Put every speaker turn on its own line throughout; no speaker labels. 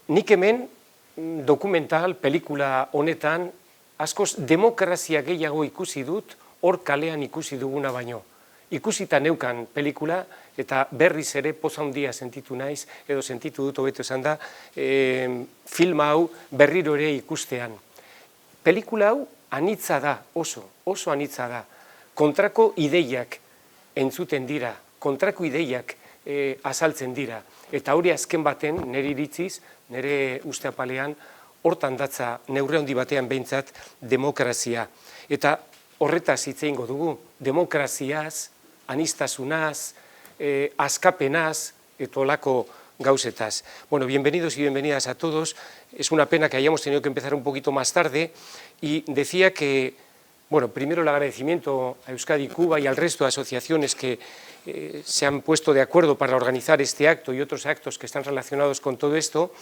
Nik hemen dokumental, pelikula honetan, askoz demokrazia gehiago ikusi dut, hor kalean ikusi duguna baino. Ikusita neukan pelikula, eta berriz ere poza handia sentitu naiz, edo sentitu dut hobeto esan da, filma hau berriro ere ikustean. Pelikula hau anitza da, oso anitza da. Kontrako ideiak entzuten dira, kontrako ideiak azaltzen dira. Eta hori azken baten, nire iritziz, nire uste apalean, hortan datza neurri handi batean behintzat demokrazia. Eta horretaz hitz egingo dugu, demokraziaz, aniztasunaz, askapenaz, eta olako gauzetaz. Bueno, bienvenidos y bienvenidas a todos. Es una pena que hayamos tenido que empezar un poquito más tarde y decía que, bueno, primero el agradecimiento a Euskadi y Cuba y al resto de asociaciones que se han puesto de acuerdo para organizar este acto y otros actos que están relacionados con todo esto.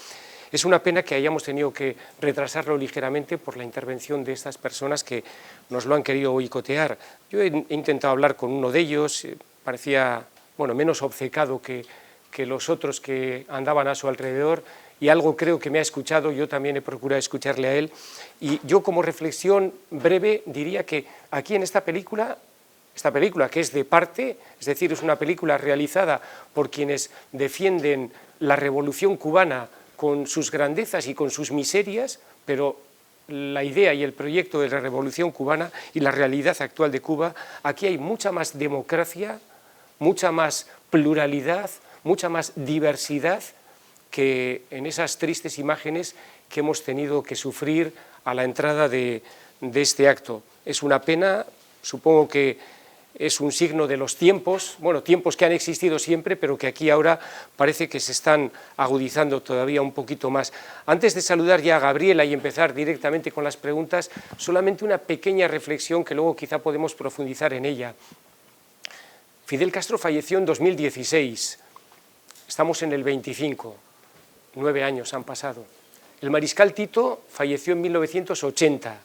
Es una pena que hayamos tenido que retrasarlo ligeramente por la intervención de estas personas que nos lo han querido boicotear. Yo he intentado hablar con uno de ellos, parecía, bueno, menos obcecado que los otros que andaban a su alrededor, y algo creo que me ha escuchado, yo también he procurado escucharle a él. Y yo como reflexión breve diría que aquí en esta película que es de parte, es decir, es una película realizada por quienes defienden la revolución cubana con sus grandezas y con sus miserias, pero la idea y el proyecto de la revolución cubana y la realidad actual de Cuba, aquí hay mucha más democracia, mucha más pluralidad, mucha más diversidad que en esas tristes imágenes que hemos tenido que sufrir a la entrada de este acto. Es una pena, supongo que es un signo de los tiempos, bueno, tiempos que han existido siempre, pero que aquí ahora parece que se están agudizando todavía un poquito más. Antes de saludar ya a Gabriela y empezar directamente con las preguntas, solamente una pequeña reflexión que luego quizá podemos profundizar en ella. Fidel Castro falleció en 2016, estamos en el 25, 9 años han pasado. El mariscal Tito falleció en 1980.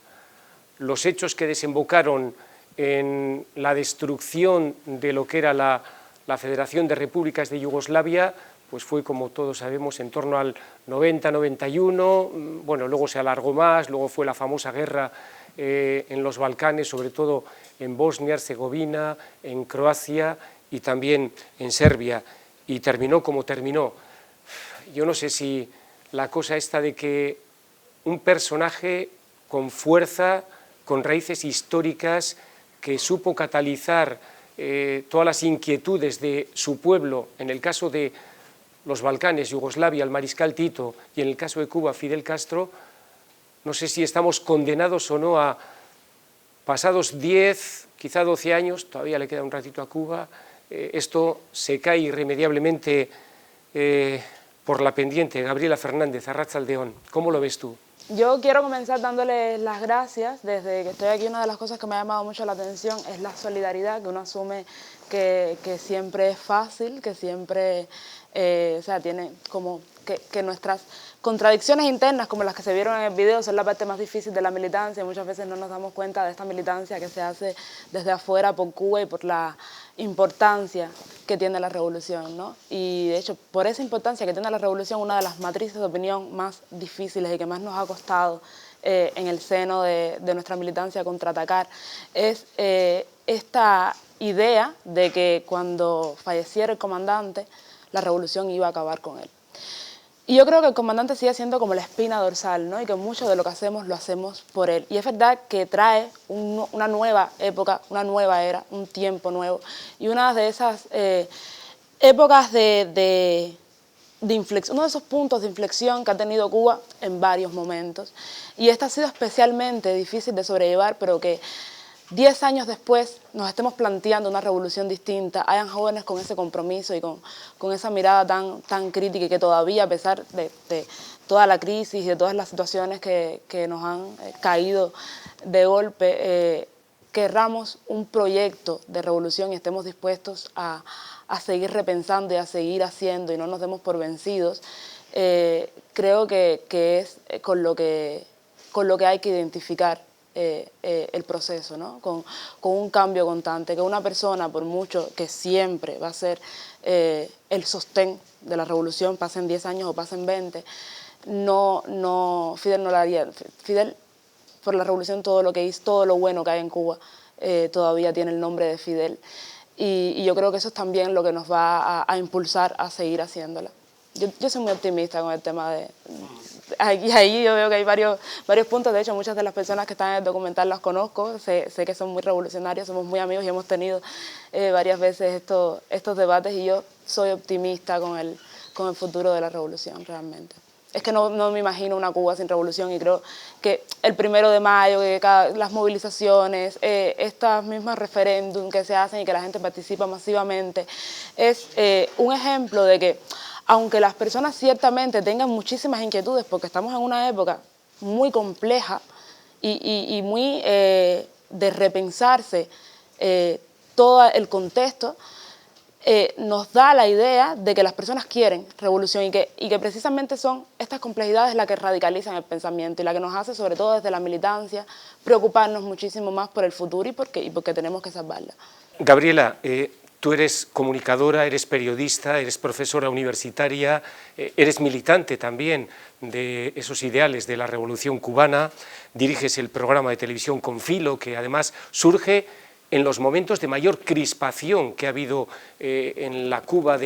Los hechos que desembocaron en la destrucción de lo que era la Federación de Repúblicas de Yugoslavia, pues fue, como todos sabemos, en torno al 90-91, bueno, luego se alargó más, luego fue la famosa guerra en los Balcanes, sobre todo en Bosnia, Herzegovina, en Croacia y también en Serbia, y terminó como terminó. Yo no sé si la cosa esta de que un personaje con fuerza, con raíces históricas, que supo catalizar todas las inquietudes de su pueblo, en el caso de los Balcanes, Yugoslavia, el mariscal Tito, y en el caso de Cuba, Fidel Castro, no sé si estamos condenados o no a, pasados 10, quizá 12 años, todavía le queda un ratito a Cuba, esto se cae irremediablemente por la pendiente. Gabriela Fernández, Arratsaldeon, ¿cómo lo ves tú?
Yo quiero comenzar dándole las gracias. Desde que estoy aquí, una de las cosas que me ha llamado mucho la atención es la solidaridad, que uno asume que siempre es fácil, que siempre, o sea, tiene como que nuestras contradicciones internas, como las que se vieron en el video, son la parte más difícil de la militancia, y muchas veces no nos damos cuenta de esta militancia que se hace desde afuera por Cuba y por la importancia que tiene la revolución, ¿no? Y de hecho, por esa importancia que tiene la revolución, una de las matrices de opinión más difíciles y que más nos ha costado en el seno de nuestra militancia contraatacar es esta idea de que cuando falleciera el comandante, la revolución iba a acabar con él. Y yo creo que el comandante sigue siendo como la espina dorsal, ¿no? Y que mucho de lo que hacemos lo hacemos por él. Y es verdad que trae una nueva época, una nueva era, un tiempo nuevo. Y una de esas épocas de inflexión, uno de esos puntos de inflexión que ha tenido Cuba en varios momentos. Y esta ha sido especialmente difícil de sobrellevar, pero que 10 años después nos estemos planteando una revolución distinta, hayan jóvenes con ese compromiso y con esa mirada tan crítica, y que todavía, a pesar de toda la crisis y de todas las situaciones que nos han caído de golpe, querramos un proyecto de revolución y estemos dispuestos a seguir repensando y a seguir haciendo y no nos demos por vencidos, creo que es con lo que hay que identificar el proceso, ¿no? Con un cambio constante, que una persona, por mucho que siempre va a ser el sostén de la revolución, pasen 10 años o pasen 20, Fidel no lo haría. Fidel, por la revolución, todo lo que hizo, todo lo bueno que hay en Cuba, todavía tiene el nombre de Fidel. Y yo creo que eso es también lo que nos va a impulsar a seguir haciéndola. Yo soy muy optimista con el tema de... Ahí yo veo que hay varios puntos. De hecho, muchas de las personas que están en el documental las conozco, sé que son muy revolucionarios, somos muy amigos y hemos tenido varias veces estos debates, y yo soy optimista con el futuro de la revolución, realmente. Es que no me imagino una Cuba sin revolución, y creo que el 1 de mayo, que las movilizaciones, estas mismas referéndum que se hacen y que la gente participa masivamente, es un ejemplo de que, aunque las personas ciertamente tengan muchísimas inquietudes, porque estamos en una época muy compleja y muy de repensarse todo el contexto, nos da la idea de que las personas quieren revolución, y que precisamente son estas complejidades las que radicalizan el pensamiento y la que nos hace, sobre todo desde la militancia, preocuparnos muchísimo más por el futuro y porque tenemos que salvarla.
Gabriela, tú eres comunicadora, eres periodista, eres profesora universitaria, eres militante también de esos ideales de la Revolución Cubana, diriges el programa de televisión Confilo, que además surge en los momentos de mayor crispación que ha habido en la Cuba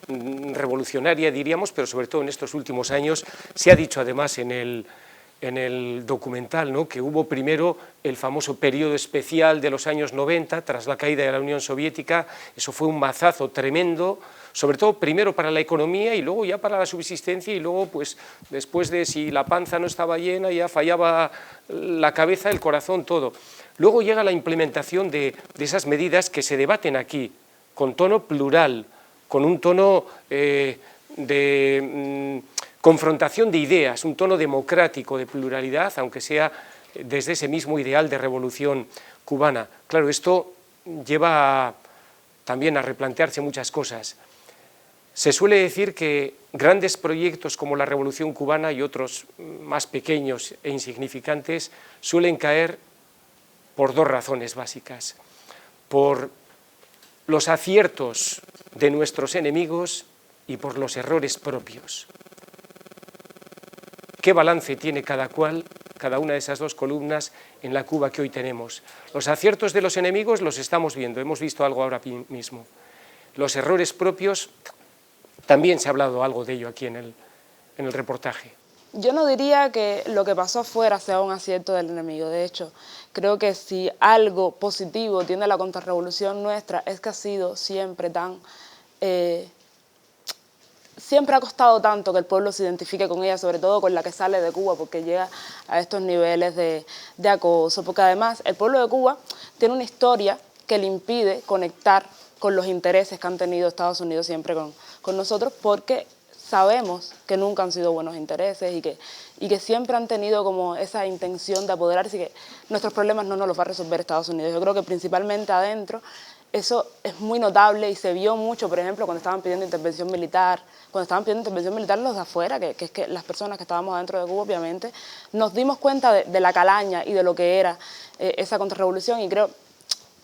revolucionaria, diríamos, pero sobre todo en estos últimos años. Se ha dicho además en el documental, ¿no?, que hubo primero el famoso periodo especial de los años 90, tras la caída de la Unión Soviética. Eso fue un mazazo tremendo, sobre todo primero para la economía y luego ya para la subsistencia, y luego, pues, después de, si la panza no estaba llena, ya fallaba la cabeza, el corazón, todo. Luego llega la implementación de esas medidas que se debaten aquí, con tono plural, con un tono de confrontación de ideas, un tono democrático, de pluralidad, aunque sea desde ese mismo ideal de revolución cubana. Claro, esto lleva también a replantearse muchas cosas. Se suele decir que grandes proyectos como la Revolución Cubana y otros más pequeños e insignificantes suelen caer por dos razones básicas: por los aciertos de nuestros enemigos y por los errores propios. ¿Qué balance tiene cada una de esas dos columnas en la Cuba que hoy tenemos? Los aciertos de los enemigos los estamos viendo, hemos visto algo ahora mismo. Los errores propios, también se ha hablado algo de ello aquí en el reportaje.
Yo no diría que lo que pasó afuera sea un acierto del enemigo. De hecho, creo que si algo positivo tiene la contrarrevolución nuestra, es que ha sido siempre siempre ha costado tanto que el pueblo se identifique con ella, sobre todo con la que sale de Cuba, porque llega a estos niveles de acoso, porque además el pueblo de Cuba tiene una historia que le impide conectar con los intereses que han tenido Estados Unidos siempre con nosotros, porque sabemos que nunca han sido buenos intereses y que siempre han tenido como esa intención de apoderarse, y que nuestros problemas no nos los va a resolver Estados Unidos. Yo creo que principalmente adentro eso es muy notable, y se vio mucho, por ejemplo, cuando estaban pidiendo intervención militar, los de afuera, que es que las personas que estábamos adentro de Cuba, obviamente, nos dimos cuenta de la calaña y de lo que era esa contrarrevolución, y creo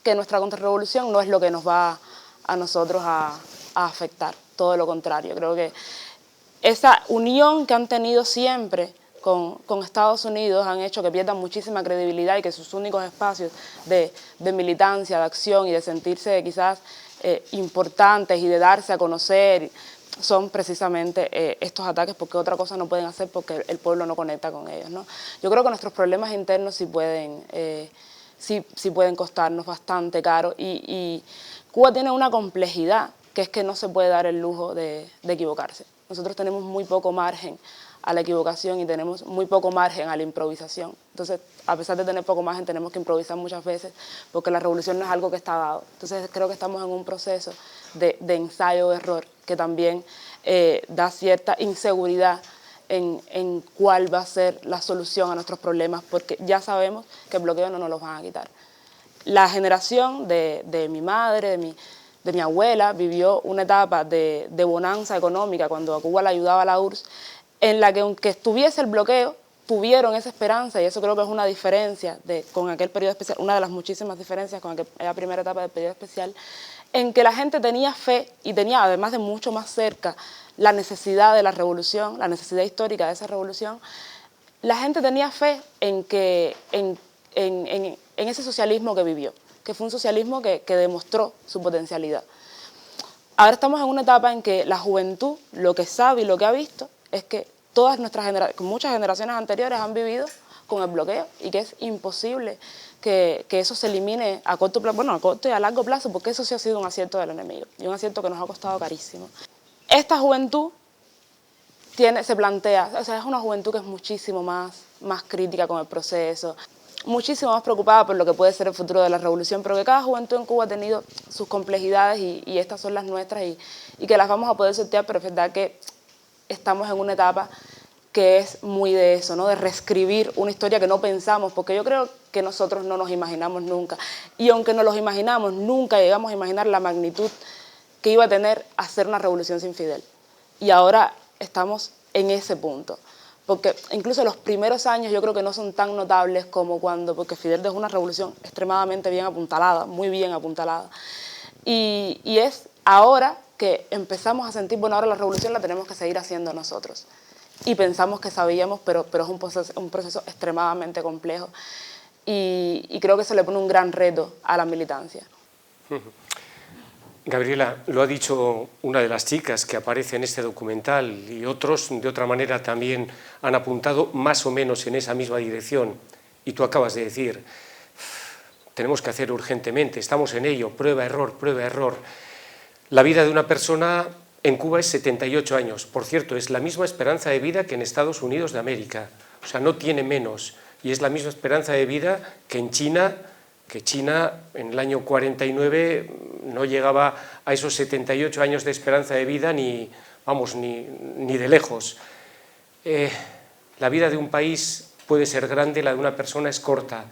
que nuestra contrarrevolución no es lo que nos va a nosotros a afectar, todo lo contrario. Creo que esa unión que han tenido siempre con Estados Unidos han hecho que pierdan muchísima credibilidad, y que sus únicos espacios de militancia, de acción y de sentirse quizás importantes y de darse a conocer son precisamente estos ataques, porque otra cosa no pueden hacer, porque el pueblo no conecta con ellos, ¿no? Yo creo que nuestros problemas internos sí pueden costarnos bastante caro, y Cuba tiene una complejidad, que es que no se puede dar el lujo de equivocarse. Nosotros tenemos muy poco margen a la equivocación y tenemos muy poco margen a la improvisación. Entonces, a pesar de tener poco margen, tenemos que improvisar muchas veces, porque la revolución no es algo que está dado. Entonces, creo que estamos en un proceso de ensayo-error que también da cierta inseguridad en cuál va a ser la solución a nuestros problemas, porque ya sabemos que el bloqueo no nos los van a quitar. La generación de mi madre, de mi abuela, vivió una etapa de bonanza económica cuando a Cuba la ayudaba la URSS, en la que, aunque estuviese el bloqueo, tuvieron esa esperanza, y eso creo que es una diferencia con aquel periodo especial, una de las muchísimas diferencias con aquella primera etapa del periodo especial, en que la gente tenía fe y tenía, además de mucho más cerca, la necesidad de la revolución, la necesidad histórica de esa revolución, la gente tenía fe en ese socialismo que vivió, que fue un socialismo que demostró su potencialidad. Ahora estamos en una etapa en que la juventud, lo que sabe y lo que ha visto, es que todas muchas generaciones anteriores han vivido con el bloqueo y que es imposible que eso se elimine a corto plazo, bueno, a corto y a largo plazo, porque eso sí ha sido un acierto del enemigo y un acierto que nos ha costado carísimo. Esta juventud se plantea, o sea, es una juventud que es muchísimo más crítica con el proceso, muchísimo más preocupada por lo que puede ser el futuro de la revolución, pero que cada juventud en Cuba ha tenido sus complejidades y estas son las nuestras y que las vamos a poder sortear, pero es verdad que estamos en una etapa que es muy de eso, ¿no? De reescribir una historia que no pensamos, porque yo creo que nosotros no nos imaginamos nunca. Y aunque nos los imaginamos, nunca llegamos a imaginar la magnitud que iba a tener hacer una revolución sin Fidel. Y ahora estamos en ese punto. Porque incluso los primeros años yo creo que no son tan notables como porque Fidel dejó una revolución extremadamente bien apuntalada, muy bien apuntalada. Y es ahora que empezamos a sentir, bueno, ahora la revolución la tenemos que seguir haciendo nosotros. Y pensamos que sabíamos, pero es un proceso extremadamente complejo. Y creo que se le pone un gran reto a la militancia.
Gabriela, lo ha dicho una de las chicas que aparece en este documental y otros de otra manera también han apuntado más o menos en esa misma dirección. Y tú acabas de decir, tenemos que hacer urgentemente, estamos en ello, prueba, error. La vida de una persona en Cuba es 78 años. Por cierto, es la misma esperanza de vida que en Estados Unidos de América. O sea, no tiene menos. Y es la misma esperanza de vida que en China, que China en el año 49 no llegaba a esos 78 años de esperanza de vida ni de lejos. La vida de un país puede ser grande, la de una persona es corta.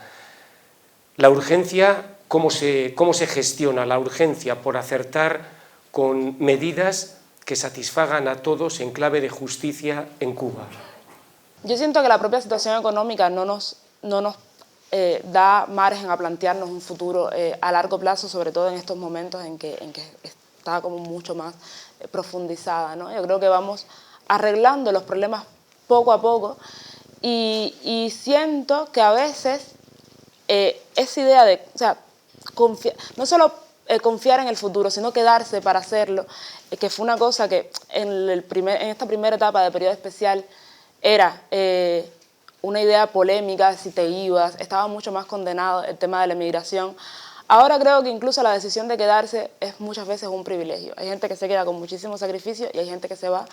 La urgencia, ¿cómo se gestiona la urgencia? Por acertar con medidas que satisfagan a todos en clave de justicia en Cuba.
Yo siento que la propia situación económica no nos da margen a plantearnos un futuro a largo plazo, sobre todo en estos momentos en que está como mucho más profundizada, ¿no? Yo creo que vamos arreglando los problemas poco a poco y siento que a veces esa idea de, o sea, no solo confiar en el futuro, sino quedarse para hacerlo, que fue una cosa que en esta primera etapa de periodo especial era una idea polémica, si te ibas, estaba mucho más condenado el tema de la emigración. Ahora creo que incluso la decisión de quedarse es muchas veces un privilegio. Hay gente que se queda con muchísimo sacrificio y hay gente que se va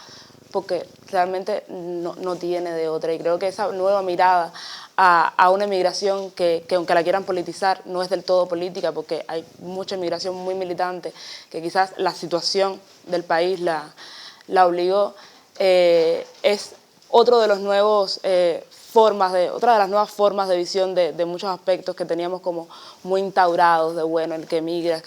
porque realmente no tiene de otra. Y creo que esa nueva mirada a una emigración que aunque la quieran politizar, no es del todo política, porque hay mucha emigración muy militante, que quizás la situación del país la obligó, es otro de los nuevos otra de las nuevas formas de visión de muchos aspectos que teníamos como muy instaurados, de bueno, el que emigra es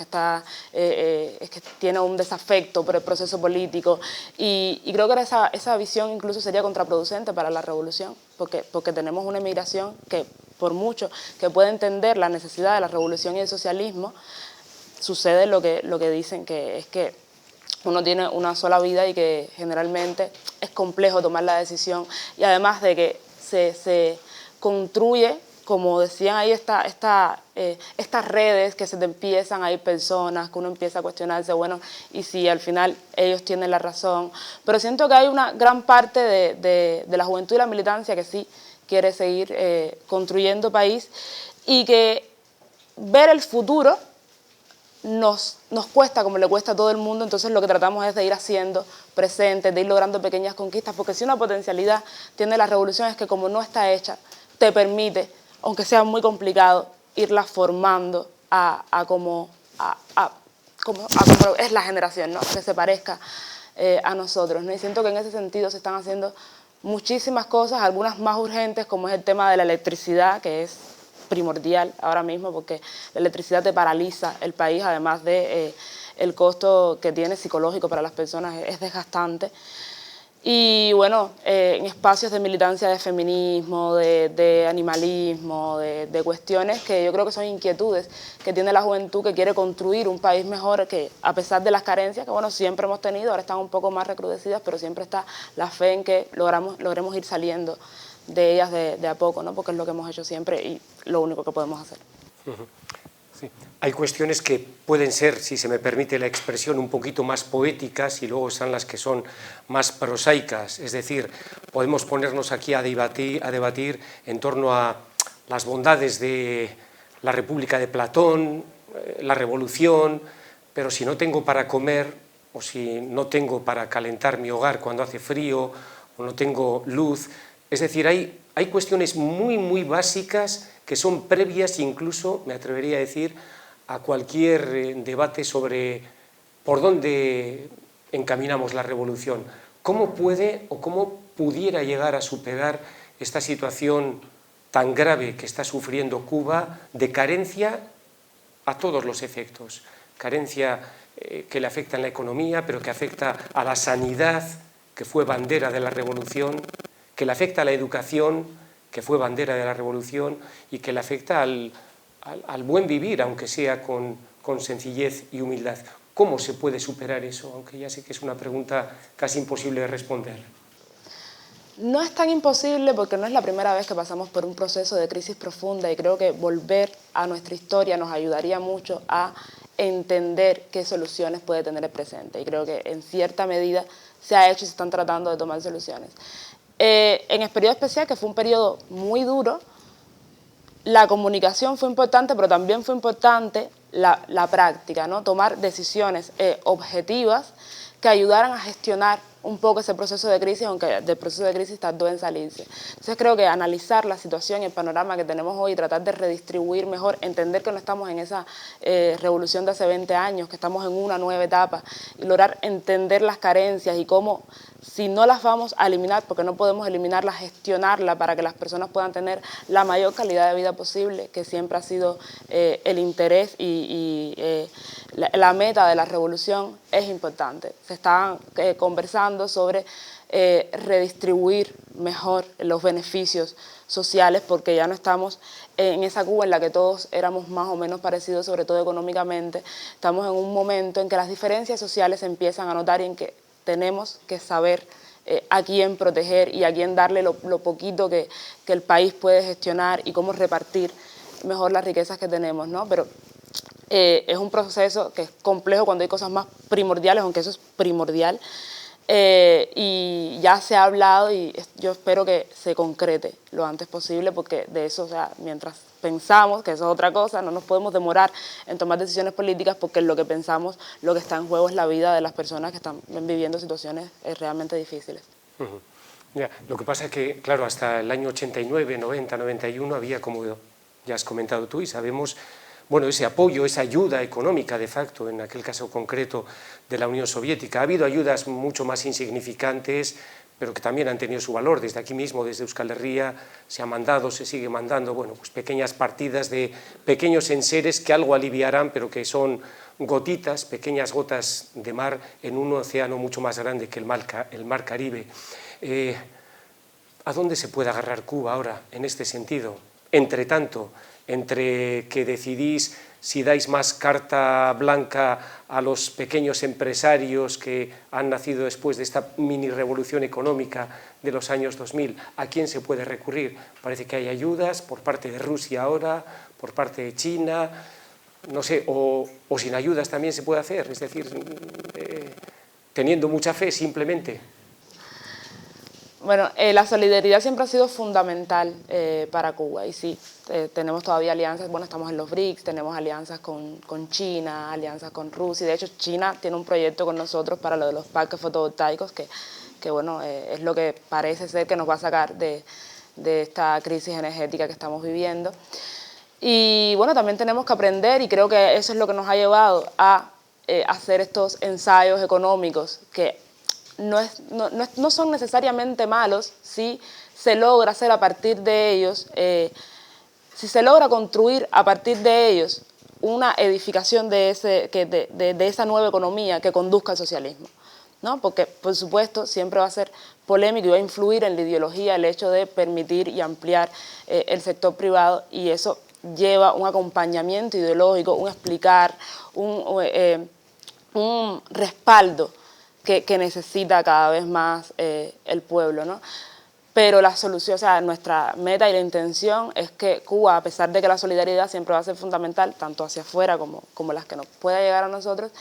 que tiene un desafecto por el proceso político y creo que esa visión incluso sería contraproducente para la revolución porque tenemos una emigración que por mucho que pueda entender la necesidad de la revolución y el socialismo, sucede lo que dicen, que es que uno tiene una sola vida y que generalmente es complejo tomar la decisión y además de que se construye, como decían ahí, estas redes que se te empiezan a ir personas, que uno empieza a cuestionarse, bueno, y si al final ellos tienen la razón. Pero siento que hay una gran parte de la juventud y la militancia que sí quiere seguir construyendo país y que ver el futuro nos cuesta como le cuesta a todo el mundo, entonces lo que tratamos es de ir haciendo presentes, de ir logrando pequeñas conquistas, porque si una potencialidad tiene la revolución es que como no está hecha, te permite, aunque sea muy complicado, irla formando a como es la generación, ¿no? Que se parezca a nosotros, ¿no? Y siento que en ese sentido se están haciendo muchísimas cosas, algunas más urgentes, como es el tema de la electricidad, que es primordial ahora mismo porque la electricidad te paraliza el país, además de el costo que tiene psicológico para las personas es desgastante. Y bueno, en espacios de militancia de feminismo, de animalismo, de cuestiones que yo creo que son inquietudes que tiene la juventud que quiere construir un país mejor, que a pesar de las carencias que bueno, siempre hemos tenido, ahora están un poco más recrudecidas, pero siempre está la fe en que logremos ir saliendo de ellas de a poco, ¿no? Porque es lo que hemos hecho siempre y lo único que podemos hacer.
Sí. Hay cuestiones que pueden ser, si se me permite la expresión, un poquito más poéticas y luego están las que son más prosaicas. Es decir, podemos ponernos aquí a debatir en torno a las bondades de la República de Platón, la Revolución, pero si no tengo para comer o si no tengo para calentar mi hogar cuando hace frío o no tengo luz, es decir, hay cuestiones muy básicas que son previas incluso, me atrevería a decir, a cualquier debate sobre por dónde encaminamos la revolución. ¿Cómo puede o cómo pudiera llegar a superar esta situación tan grave que está sufriendo Cuba de carencia a todos los efectos? Carencia que le afecta en la economía, pero que afecta a la sanidad, que fue bandera de la revolución, que le afecta a la educación, que fue bandera de la revolución, y que le afecta al buen vivir, aunque sea con sencillez y humildad. ¿Cómo se puede superar eso? Aunque ya sé que es una pregunta casi imposible de responder.
No es tan imposible porque no es la primera vez que pasamos por un proceso de crisis profunda y creo que volver a nuestra historia nos ayudaría mucho a entender qué soluciones puede tener el presente. Y creo que en cierta medida se ha hecho y se están tratando de tomar soluciones. En el periodo especial, que fue un periodo muy duro, la comunicación fue importante, pero también fue importante la práctica, ¿no? Tomar decisiones objetivas que ayudaran a gestionar un poco ese proceso de crisis, aunque del proceso de crisis tardó en salirse. Entonces creo que analizar la situación y el panorama que tenemos hoy, tratar de redistribuir mejor, entender que no estamos en esa revolución de hace 20 años, que estamos en una nueva etapa, y lograr entender las carencias y cómo, si no las vamos a eliminar, porque no podemos eliminarlas, gestionarlas para que las personas puedan tener la mayor calidad de vida posible, que siempre ha sido el interés y la meta de la revolución, es importante. Se estaban conversando sobre redistribuir mejor los beneficios sociales, porque ya no estamos en esa Cuba en la que todos éramos más o menos parecidos, sobre todo económicamente. Estamos en un momento en que las diferencias sociales se empiezan a notar y en que tenemos que saber a quién proteger y a quién darle lo poquito que el país puede gestionar y cómo repartir mejor las riquezas que tenemos, ¿no? Pero es un proceso que es complejo cuando hay cosas más primordiales, aunque eso es primordial, y ya se ha hablado y yo espero que se concrete lo antes posible, porque de eso, o sea, mientras pensamos, que eso es otra cosa, no nos podemos demorar en tomar decisiones políticas, porque en lo que pensamos, lo que está en juego es la vida de las personas que están viviendo situaciones realmente difíciles.
Ya, lo que pasa es que, claro, hasta el año 89, 90, 91 había, como ya has comentado tú y sabemos, bueno, ese apoyo, esa ayuda económica de facto, en aquel caso concreto de la Unión Soviética. Ha habido ayudas mucho más insignificantes, pero que también han tenido su valor. Desde aquí mismo, desde Euskal Herria, se ha mandado, se sigue mandando, bueno, pues pequeñas partidas de pequeños enseres que algo aliviarán, pero que son gotitas, pequeñas gotas de mar en un océano mucho más grande que el mar Caribe. ¿A dónde se puede agarrar Cuba ahora en este sentido? Entre tanto, entre que decidís si dais más carta blanca a los pequeños empresarios que han nacido después de esta mini revolución económica de los años 2000, ¿a quién se puede recurrir? Parece que hay ayudas por parte de Rusia ahora, por parte de China, no sé, o sin ayudas también se puede hacer, es decir, teniendo mucha fe simplemente.
Bueno, la solidaridad siempre ha sido fundamental para Cuba y sí, tenemos todavía alianzas, bueno, estamos en los BRICS, tenemos alianzas con China, alianzas con Rusia, de hecho China tiene un proyecto con nosotros para lo de los parques fotovoltaicos que bueno, es lo que parece ser que nos va a sacar de esta crisis energética que estamos viviendo. Y bueno, también tenemos que aprender y creo que eso es lo que nos ha llevado a hacer estos ensayos económicos que no son necesariamente malos si se logra hacer a partir de ellos, si se logra construir a partir de ellos una edificación de esa nueva economía que conduzca al socialismo, ¿no? Porque, por supuesto, siempre va a ser polémico y va a influir en la ideología el hecho de permitir y ampliar el sector privado, y eso lleva un acompañamiento ideológico, un explicar, un respaldo que necesita cada vez más el pueblo, ¿no? Pero la solución, o sea, nuestra meta y la intención es que Cuba, a pesar de que la solidaridad siempre va a ser fundamental, tanto hacia afuera como las que nos pueda llegar a nosotros,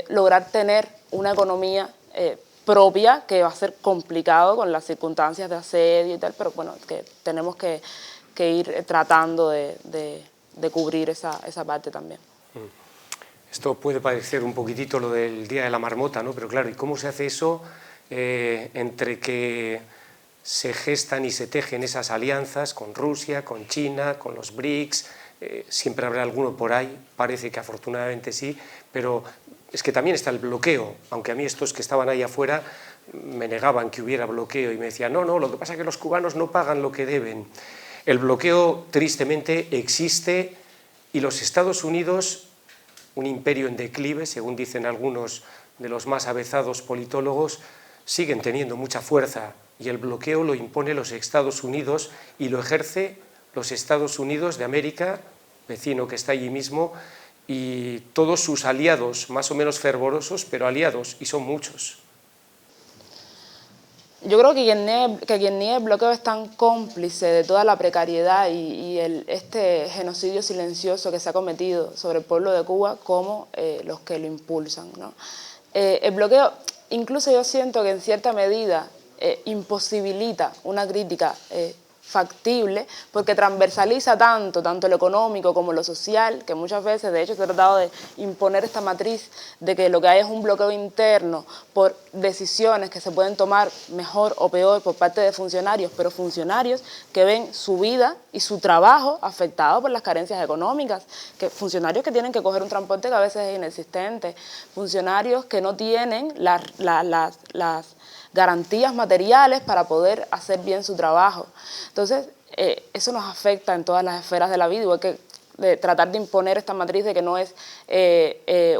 lograr tener una economía propia, que va a ser complicado con las circunstancias de asedio y tal, pero bueno, que tenemos que ir tratando de cubrir esa parte también.
Esto puede parecer un poquitito lo del Día de la Marmota, ¿no? Pero claro, ¿y cómo se hace eso entre que se gestan y se tejen esas alianzas con Rusia, con China, con los BRICS? Siempre habrá alguno por ahí, parece que afortunadamente sí, pero es que también está el bloqueo, aunque a mí estos que estaban ahí afuera me negaban que hubiera bloqueo y me decían, no, lo que pasa es que los cubanos no pagan lo que deben. El bloqueo, tristemente, existe, y los Estados Unidos, un imperio en declive, según dicen algunos de los más avezados politólogos, siguen teniendo mucha fuerza, y el bloqueo lo impone los Estados Unidos y lo ejerce los Estados Unidos de América, vecino que está allí mismo, y todos sus aliados, más o menos fervorosos, pero aliados, y son muchos.
Yo creo que quien niega el bloqueo es tan cómplice de toda la precariedad y este genocidio silencioso que se ha cometido sobre el pueblo de Cuba como los que lo impulsan, ¿no? El bloqueo, incluso yo siento que en cierta medida imposibilita una crítica factible, porque transversaliza tanto lo económico como lo social, que muchas veces de hecho se ha tratado de imponer esta matriz de que lo que hay es un bloqueo interno por decisiones que se pueden tomar mejor o peor por parte de funcionarios, pero funcionarios que ven su vida y su trabajo afectado por las carencias económicas, que funcionarios que tienen que coger un transporte que a veces es inexistente, funcionarios que no tienen las garantías materiales para poder hacer bien su trabajo. Entonces, eso nos afecta en todas las esferas de la vida, igual que tratar de imponer esta matriz de que no es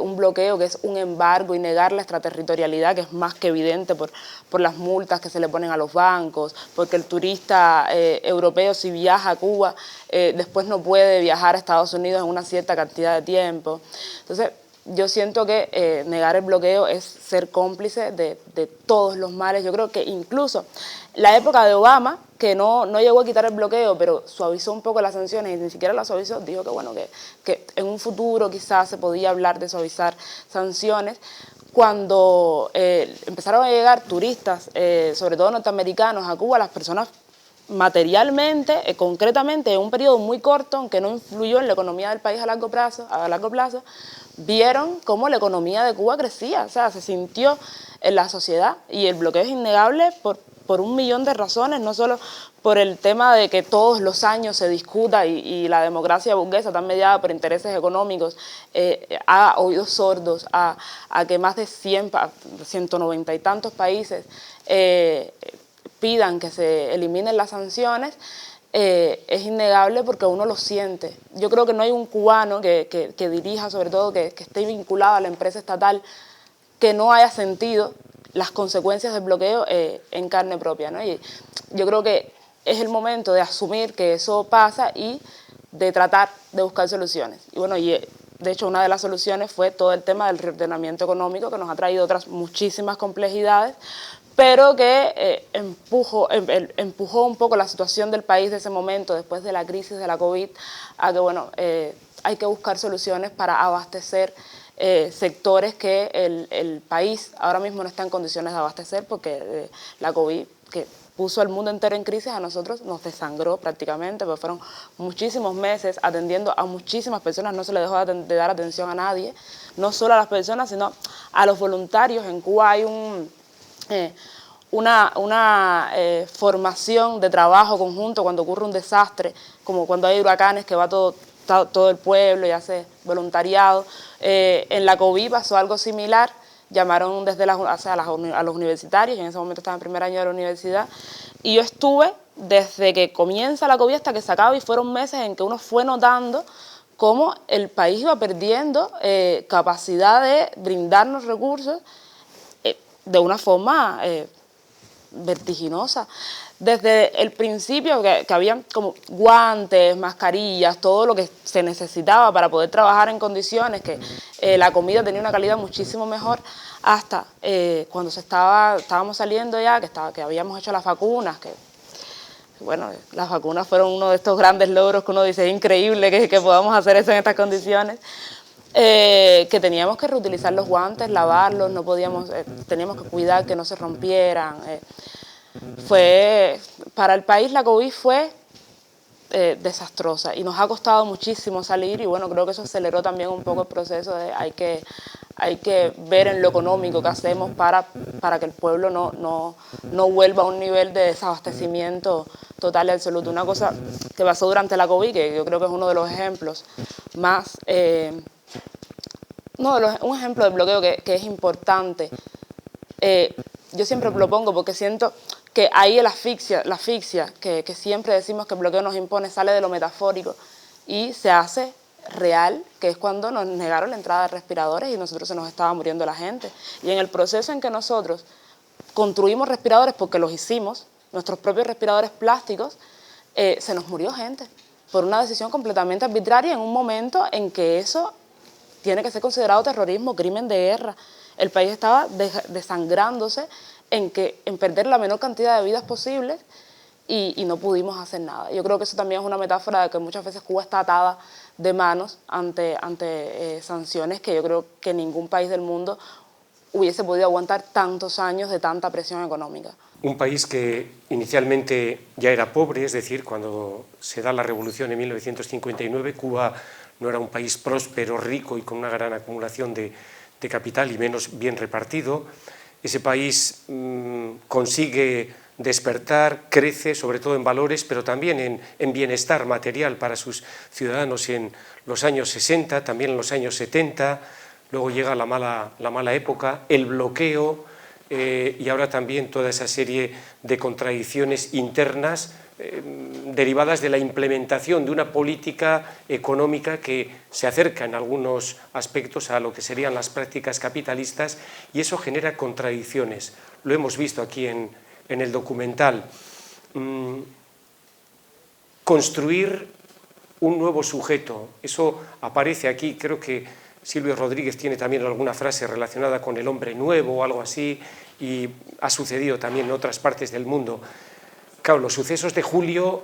un bloqueo, que es un embargo, y negar la extraterritorialidad, que es más que evidente por las multas que se le ponen a los bancos, porque el turista europeo, si viaja a Cuba, después no puede viajar a Estados Unidos en una cierta cantidad de tiempo. Entonces, yo siento que negar el bloqueo es ser cómplice de todos los males. Yo creo que incluso la época de Obama, que no llegó a quitar el bloqueo, pero suavizó un poco las sanciones, y ni siquiera las suavizó, dijo que bueno, que en un futuro quizás se podía hablar de suavizar sanciones. Cuando empezaron a llegar turistas, sobre todo norteamericanos, a Cuba, las personas materialmente, concretamente, en un periodo muy corto, aunque no influyó en la economía del país a largo plazo, vieron cómo la economía de Cuba crecía, o sea, se sintió en la sociedad, y el bloqueo es innegable por un millón de razones, no solo por el tema de que todos los años se discuta y la democracia burguesa tan mediada por intereses económicos haga oídos sordos a que más de 190 y tantos países pidan que se eliminen las sanciones. Es innegable porque uno lo siente. Yo creo que no hay un cubano que dirija, sobre todo que esté vinculado a la empresa estatal, que no haya sentido las consecuencias del bloqueo en carne propia, ¿no? Y yo creo que es el momento de asumir que eso pasa y de tratar de buscar soluciones. Y bueno, de hecho una de las soluciones fue todo el tema del reordenamiento económico, que nos ha traído otras muchísimas complejidades, pero que empujó un poco la situación del país de ese momento, después de la crisis de la COVID, a que bueno, hay que buscar soluciones para abastecer sectores que el país ahora mismo no está en condiciones de abastecer, porque la COVID, que puso al mundo entero en crisis, a nosotros nos desangró prácticamente, porque fueron muchísimos meses atendiendo a muchísimas personas, no se le dejó de dar atención a nadie, no solo a las personas, sino a los voluntarios. En Cuba hay una formación de trabajo conjunto cuando ocurre un desastre, como cuando hay huracanes, que va todo el pueblo y hace voluntariado. En la COVID pasó algo similar, llamaron desde a los universitarios, yo en ese momento estaba en primer año de la universidad, y yo estuve desde que comienza la COVID hasta que se acaba, y fueron meses en que uno fue notando cómo el país iba perdiendo capacidad de brindarnos recursos de una forma vertiginosa. Desde el principio que habían como guantes, mascarillas, todo lo que se necesitaba para poder trabajar en condiciones, que la comida tenía una calidad muchísimo mejor, hasta cuando estábamos saliendo ya, que habíamos hecho las vacunas, que bueno, las vacunas fueron uno de estos grandes logros que uno dice, es increíble que podamos hacer eso en estas condiciones, que teníamos que reutilizar los guantes, lavarlos, no podíamos, teníamos que cuidar que no se rompieran. Para el país la COVID fue desastrosa y nos ha costado muchísimo salir y bueno, creo que eso aceleró también un poco el proceso de hay que ver en lo económico que hacemos para que el pueblo no vuelva a un nivel de desabastecimiento total y absoluto. Una cosa que pasó durante la COVID, que yo creo que es uno de los ejemplos más, un ejemplo de bloqueo que es importante. Yo siempre lo pongo porque siento que ahí la asfixia que siempre decimos que el bloqueo nos impone sale de lo metafórico y se hace real, que es cuando nos negaron la entrada de respiradores y nosotros se nos estaba muriendo la gente. Y en el proceso en que nosotros construimos respiradores porque los hicimos, nuestros propios respiradores plásticos, se nos murió gente por una decisión completamente arbitraria en un momento en que eso tiene que ser considerado terrorismo, crimen de guerra. El país estaba desangrándose en perder la menor cantidad de vidas posibles y no pudimos hacer nada. Yo creo que eso también es una metáfora de que muchas veces Cuba está atada de manos ante sanciones que yo creo que ningún país del mundo hubiese podido aguantar tantos años de tanta presión económica.
Un país que inicialmente ya era pobre, es decir, cuando se da la revolución en 1959, Cuba no era un país próspero, rico y con una gran acumulación de capital y menos bien repartido. Ese país consigue despertar, crece, sobre todo en valores, pero también en bienestar material para sus ciudadanos en los años 60, también en los años 70, luego llega la mala época, el bloqueo y ahora también toda esa serie de contradicciones internas derivadas de la implementación de una política económica que se acerca en algunos aspectos a lo que serían las prácticas capitalistas y eso genera contradicciones. Lo hemos visto aquí en el documental. Construir un nuevo sujeto, eso aparece aquí, creo que Silvio Rodríguez tiene también alguna frase relacionada con el hombre nuevo o algo así y ha sucedido también en otras partes del mundo. Claro, los sucesos de julio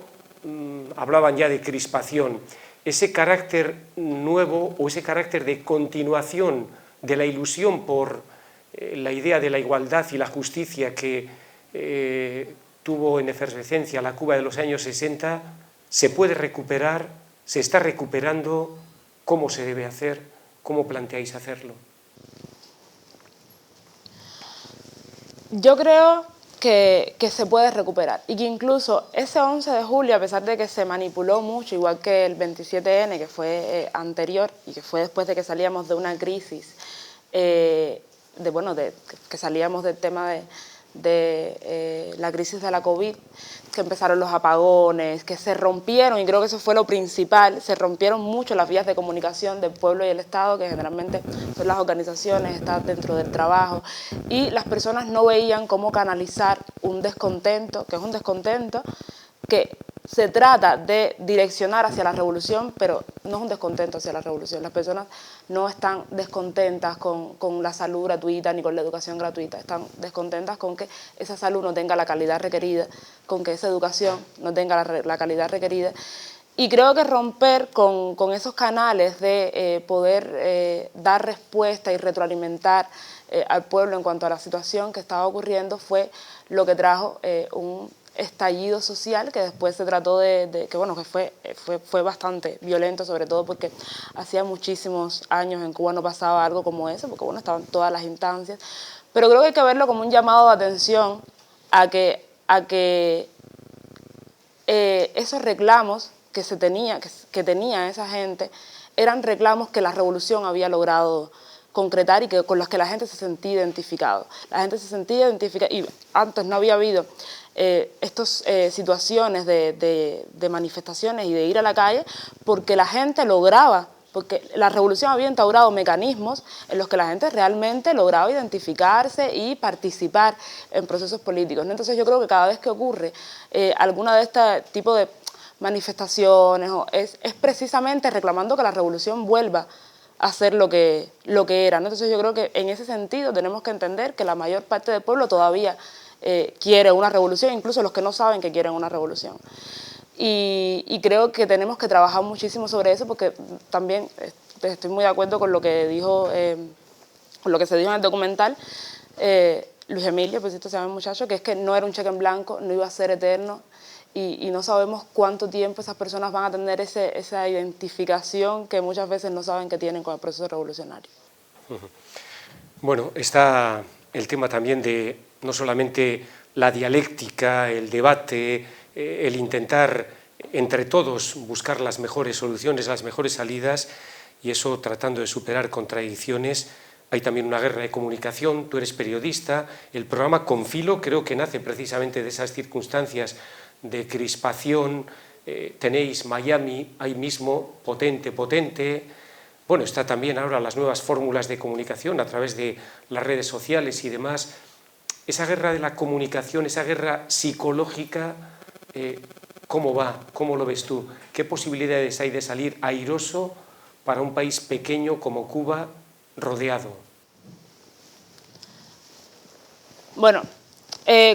hablaban ya de crispación. Ese carácter nuevo o ese carácter de continuación de la ilusión por la idea de la igualdad y la justicia que tuvo en efervescencia la Cuba de los años 60, ¿se puede recuperar? ¿Se está recuperando? ¿Cómo se debe hacer? ¿Cómo planteáis hacerlo?
Yo creo que se puede recuperar y que incluso ese 11 de julio, a pesar de que se manipuló mucho, igual que el 27N, que fue anterior y que fue después de que salíamos de una crisis, que salíamos del tema de la crisis de la COVID, que empezaron los apagones, que se rompieron, y creo que eso fue lo principal, se rompieron mucho las vías de comunicación del pueblo y el Estado, que generalmente son las organizaciones, están dentro del trabajo, y las personas no veían cómo canalizar un descontento, que es un descontento que se trata de direccionar hacia la revolución, pero no es un descontento hacia la revolución. Las personas no están descontentas con la salud gratuita ni con la educación gratuita. Están descontentas con que esa salud no tenga la calidad requerida, con que esa educación no tenga la calidad requerida. Y creo que romper con esos canales de poder dar respuesta y retroalimentar al pueblo en cuanto a la situación que estaba ocurriendo fue lo que trajo un estallido social que después se trató que fue bastante violento, sobre todo porque hacía muchísimos años en Cuba no pasaba algo como eso, porque bueno, estaban todas las instancias, pero creo que hay que verlo como un llamado de atención a que esos reclamos que tenía esa gente eran reclamos que la revolución había logrado concretar y con los que la gente se sentía identificado. La gente se sentía identificada y antes no había habido estas situaciones de manifestaciones y de ir a la calle porque la gente lograba porque la revolución había instaurado mecanismos en los que la gente realmente lograba identificarse y participar en procesos políticos, ¿no? Entonces yo creo que cada vez que ocurre alguna de este tipo de manifestaciones es precisamente reclamando que la revolución vuelva a ser lo que era, ¿no? Entonces yo creo que en ese sentido tenemos que entender que la mayor parte del pueblo todavía quiere una revolución, incluso los que no saben que quieren una revolución. Y creo que tenemos que trabajar muchísimo sobre eso, porque también estoy muy de acuerdo con lo que dijo, con lo que se dijo en el documental. Luis Emilio, pues esto se llama el muchacho, que es que no era un cheque en blanco, no iba a ser eterno, y no sabemos cuánto tiempo esas personas van a tener esa identificación que muchas veces no saben que tienen con el proceso revolucionario.
Bueno, está el tema también de no solamente la dialéctica, el debate, el intentar entre todos buscar las mejores soluciones, las mejores salidas, y eso tratando de superar contradicciones. Hay también una guerra de comunicación, tú eres periodista, el programa Con Filo creo que nace precisamente de esas circunstancias de crispación. Tenéis Miami ahí mismo, potente. Bueno, está también ahora las nuevas fórmulas de comunicación a través de las redes sociales y demás. Esa guerra de la comunicación, esa guerra psicológica, ¿cómo va? ¿Cómo lo ves tú? ¿Qué posibilidades hay de salir airoso para un país pequeño como Cuba, rodeado?
Bueno,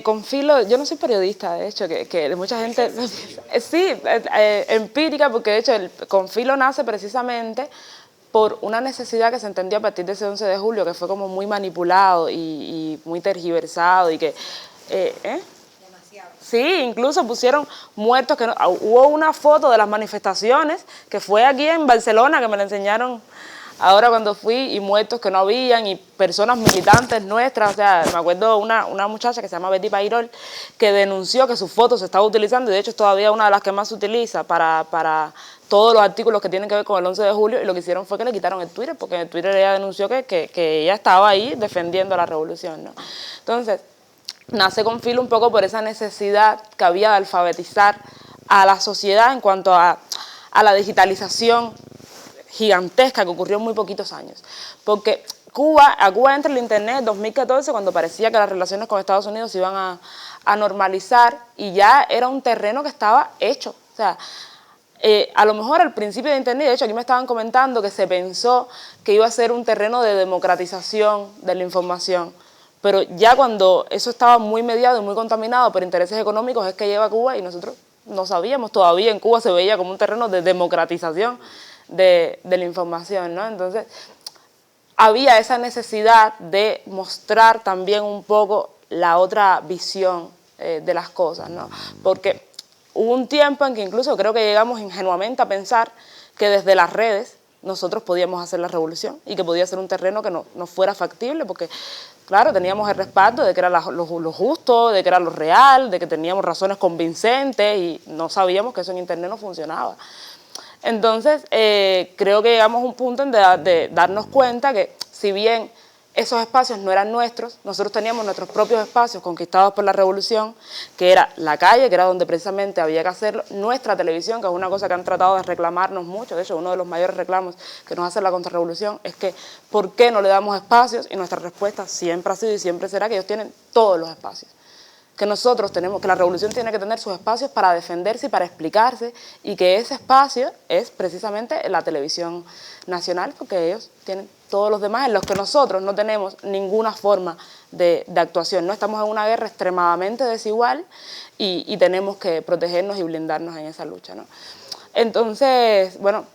Con Filo, yo no soy periodista, de hecho, que mucha gente, sí, empírica, porque de hecho Con Filo nace precisamente por una necesidad que se entendió a partir de ese 11 de julio, que fue como muy manipulado y muy tergiversado, y que... Sí, incluso pusieron muertos, que no, hubo una foto de las manifestaciones, que fue aquí en Barcelona, que me la enseñaron ahora cuando fui, y muertos que no habían, y personas militantes nuestras. O sea, me acuerdo una muchacha que se llama Betty Pairol, que denunció que su foto se estaba utilizando, y de hecho es todavía una de las que más se utiliza para todos los artículos que tienen que ver con el 11 de julio, y lo que hicieron fue que le quitaron el Twitter, porque en el Twitter ella denunció que ella estaba ahí defendiendo la revolución, ¿no? Entonces, nace Con Filo un poco por esa necesidad que había de alfabetizar a la sociedad en cuanto a la digitalización gigantesca que ocurrió en muy poquitos años. Porque a Cuba entra el Internet en 2014, cuando parecía que las relaciones con Estados Unidos se iban a normalizar, y ya era un terreno que estaba hecho. O sea, a lo mejor al principio de Internet, de hecho aquí me estaban comentando que se pensó que iba a ser un terreno de democratización de la información, pero ya cuando eso estaba muy mediado y muy contaminado por intereses económicos es que llega a Cuba, y nosotros no sabíamos, todavía en Cuba se veía como un terreno de democratización de la información, ¿no? Entonces había esa necesidad de mostrar también un poco la otra visión de las cosas, ¿no? Porque hubo un tiempo en que incluso creo que llegamos ingenuamente a pensar que desde las redes nosotros podíamos hacer la revolución, y que podía ser un terreno que no fuera factible, porque claro, teníamos el respaldo de que era lo justo, de que era lo real, de que teníamos razones convincentes, y no sabíamos que eso en Internet no funcionaba. Entonces, creo que llegamos a un punto de darnos cuenta que, si bien esos espacios no eran nuestros, nosotros teníamos nuestros propios espacios conquistados por la revolución, que era la calle, que era donde precisamente había que hacerlo, nuestra televisión, que es una cosa que han tratado de reclamarnos mucho. De hecho, uno de los mayores reclamos que nos hace la contrarrevolución es que ¿por qué no le damos espacios? Y nuestra respuesta siempre ha sido y siempre será que ellos tienen todos los espacios, que nosotros tenemos, que la revolución tiene que tener sus espacios para defenderse y para explicarse, y que ese espacio es precisamente la televisión nacional, porque ellos tienen todos los demás en los que nosotros no tenemos ninguna forma de actuación, ¿no? Estamos en una guerra extremadamente desigual, y tenemos que protegernos y blindarnos en esa lucha, ¿no? Entonces, bueno,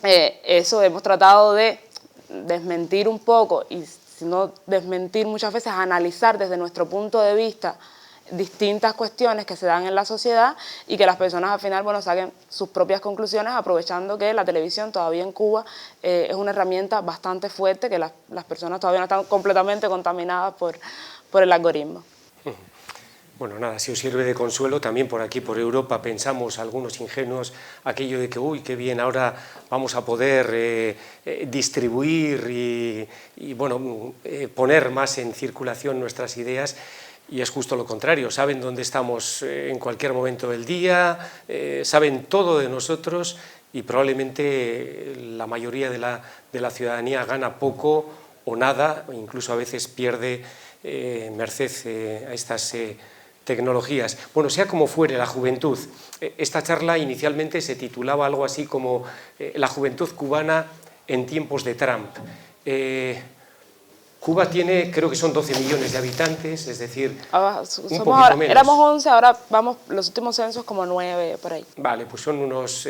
eso hemos tratado de desmentir un poco, y si no desmentir, muchas veces analizar desde nuestro punto de vista distintas cuestiones que se dan en la sociedad, y que las personas al final, bueno, saquen sus propias conclusiones, aprovechando que la televisión todavía en Cuba es una herramienta bastante fuerte, que las personas todavía no están completamente contaminadas por el algoritmo.
Bueno, nada, si os sirve de consuelo, también por aquí, por Europa, pensamos algunos ingenuos aquello de que, uy, qué bien, ahora vamos a poder distribuir y bueno, poner más en circulación nuestras ideas. Y es justo lo contrario, saben dónde estamos en cualquier momento del día, saben todo de nosotros y probablemente la mayoría de la ciudadanía gana poco o nada, o incluso a veces pierde merced a estas tecnologías. Bueno, sea como fuere, la juventud. Esta charla inicialmente se titulaba algo así como la juventud cubana en tiempos de Trump. Cuba tiene, creo que son 12 millones de habitantes, es decir, un poquito menos.
Éramos 11, ahora vamos los últimos censos como 9, por ahí.
Vale, pues son unos...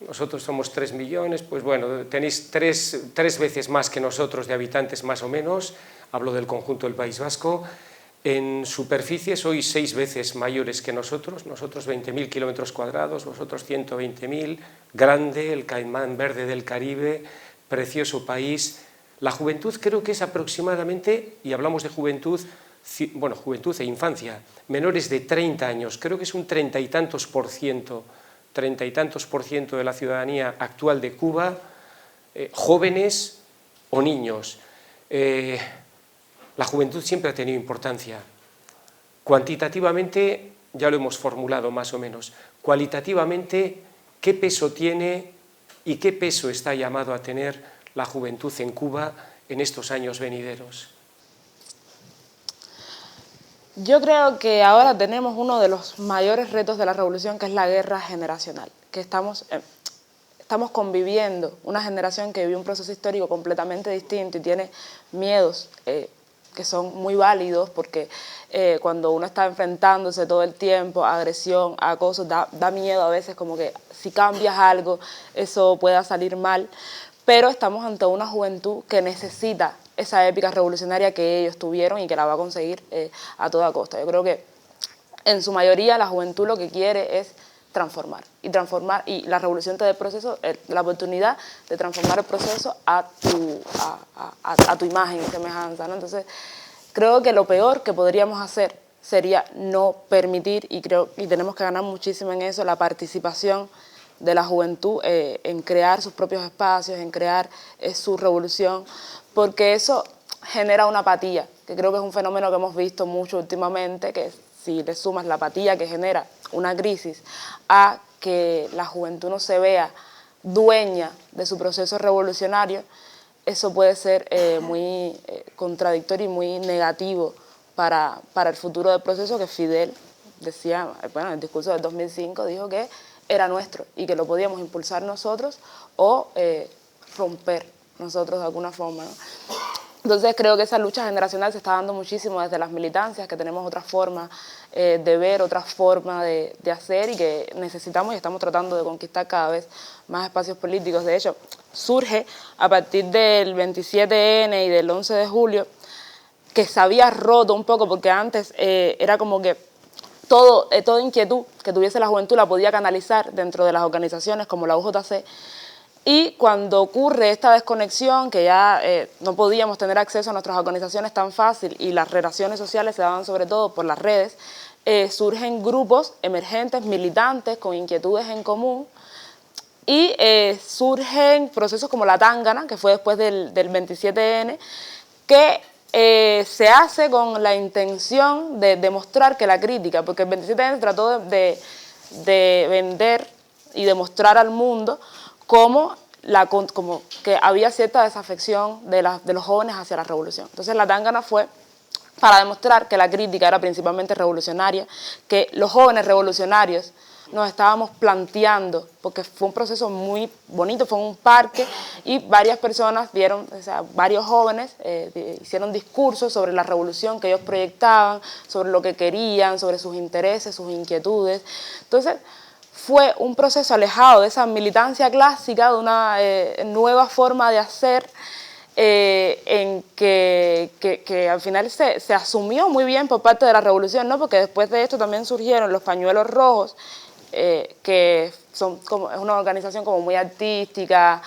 nosotros somos 3 millones, pues bueno, tenéis tres veces más que nosotros de habitantes más o menos, hablo del conjunto del País Vasco. En superficie sois 6 veces mayores que nosotros 20.000 kilómetros cuadrados, vosotros 120.000, grande, el caimán verde del Caribe, precioso país. La juventud creo que es aproximadamente, y hablamos de juventud, bueno, juventud e infancia, menores de 30 años, creo que es un 30 y tantos por ciento de la ciudadanía actual de Cuba, jóvenes o niños. La juventud siempre ha tenido importancia. Cuantitativamente, ya lo hemos formulado más o menos, cualitativamente, ¿qué peso tiene y qué peso está llamado a tener la juventud en Cuba en estos años venideros?
Yo creo que ahora tenemos uno de los mayores retos de la revolución, que es la guerra generacional, que estamos conviviendo una generación que vivió un proceso histórico completamente distinto y tiene miedos que son muy válidos, porque cuando uno está enfrentándose todo el tiempo a agresión, a acoso, da miedo a veces, como que si cambias algo, eso pueda salir mal, pero estamos ante una juventud que necesita esa épica revolucionaria que ellos tuvieron y que la va a conseguir a toda costa. Yo creo que en su mayoría la juventud lo que quiere es transformar, y la revolución te da el proceso, la oportunidad de transformar el proceso a tu imagen y semejanza, ¿no? Entonces, creo que lo peor que podríamos hacer sería no permitir, y tenemos que ganar muchísimo en eso, la participación de la juventud en crear sus propios espacios, en crear su revolución, porque eso genera una apatía, que creo que es un fenómeno que hemos visto mucho últimamente, que si le sumas la apatía que genera una crisis a que la juventud no se vea dueña de su proceso revolucionario, eso puede ser muy contradictorio y muy negativo para el futuro del proceso, que Fidel decía, bueno, en el discurso del 2005 dijo que era nuestro y que lo podíamos impulsar nosotros o romper nosotros de alguna forma, ¿no? Entonces creo que esa lucha generacional se está dando muchísimo desde las militancias, que tenemos otra forma de ver, otra forma de hacer, y que necesitamos y estamos tratando de conquistar cada vez más espacios políticos. De hecho, surge a partir del 27N y del 11 de julio, que se había roto un poco, porque antes era como que toda inquietud que tuviese la juventud la podía canalizar dentro de las organizaciones como la UJC, y cuando ocurre esta desconexión, que ya no podíamos tener acceso a nuestras organizaciones tan fácil y las relaciones sociales se daban sobre todo por las redes, surgen grupos emergentes, militantes, con inquietudes en común, y surgen procesos como la Tangana, que fue después del 27N, que se hace con la intención de demostrar que la crítica, porque el 27N trató de vender y demostrar al mundo como que había cierta desafección de los jóvenes hacia la revolución. Entonces la Tangana fue para demostrar que la crítica era principalmente revolucionaria, que los jóvenes revolucionarios nos estábamos planteando, porque fue un proceso muy bonito, fue en un parque, y varias personas vieron, o sea, varios jóvenes hicieron discursos sobre la revolución que ellos proyectaban, sobre lo que querían, sobre sus intereses, sus inquietudes. Entonces, fue un proceso alejado de esa militancia clásica, de una nueva forma de hacer, en que al final se asumió muy bien por parte de la revolución, ¿no? Porque después de esto también surgieron los pañuelos rojos, que es una organización como muy artística,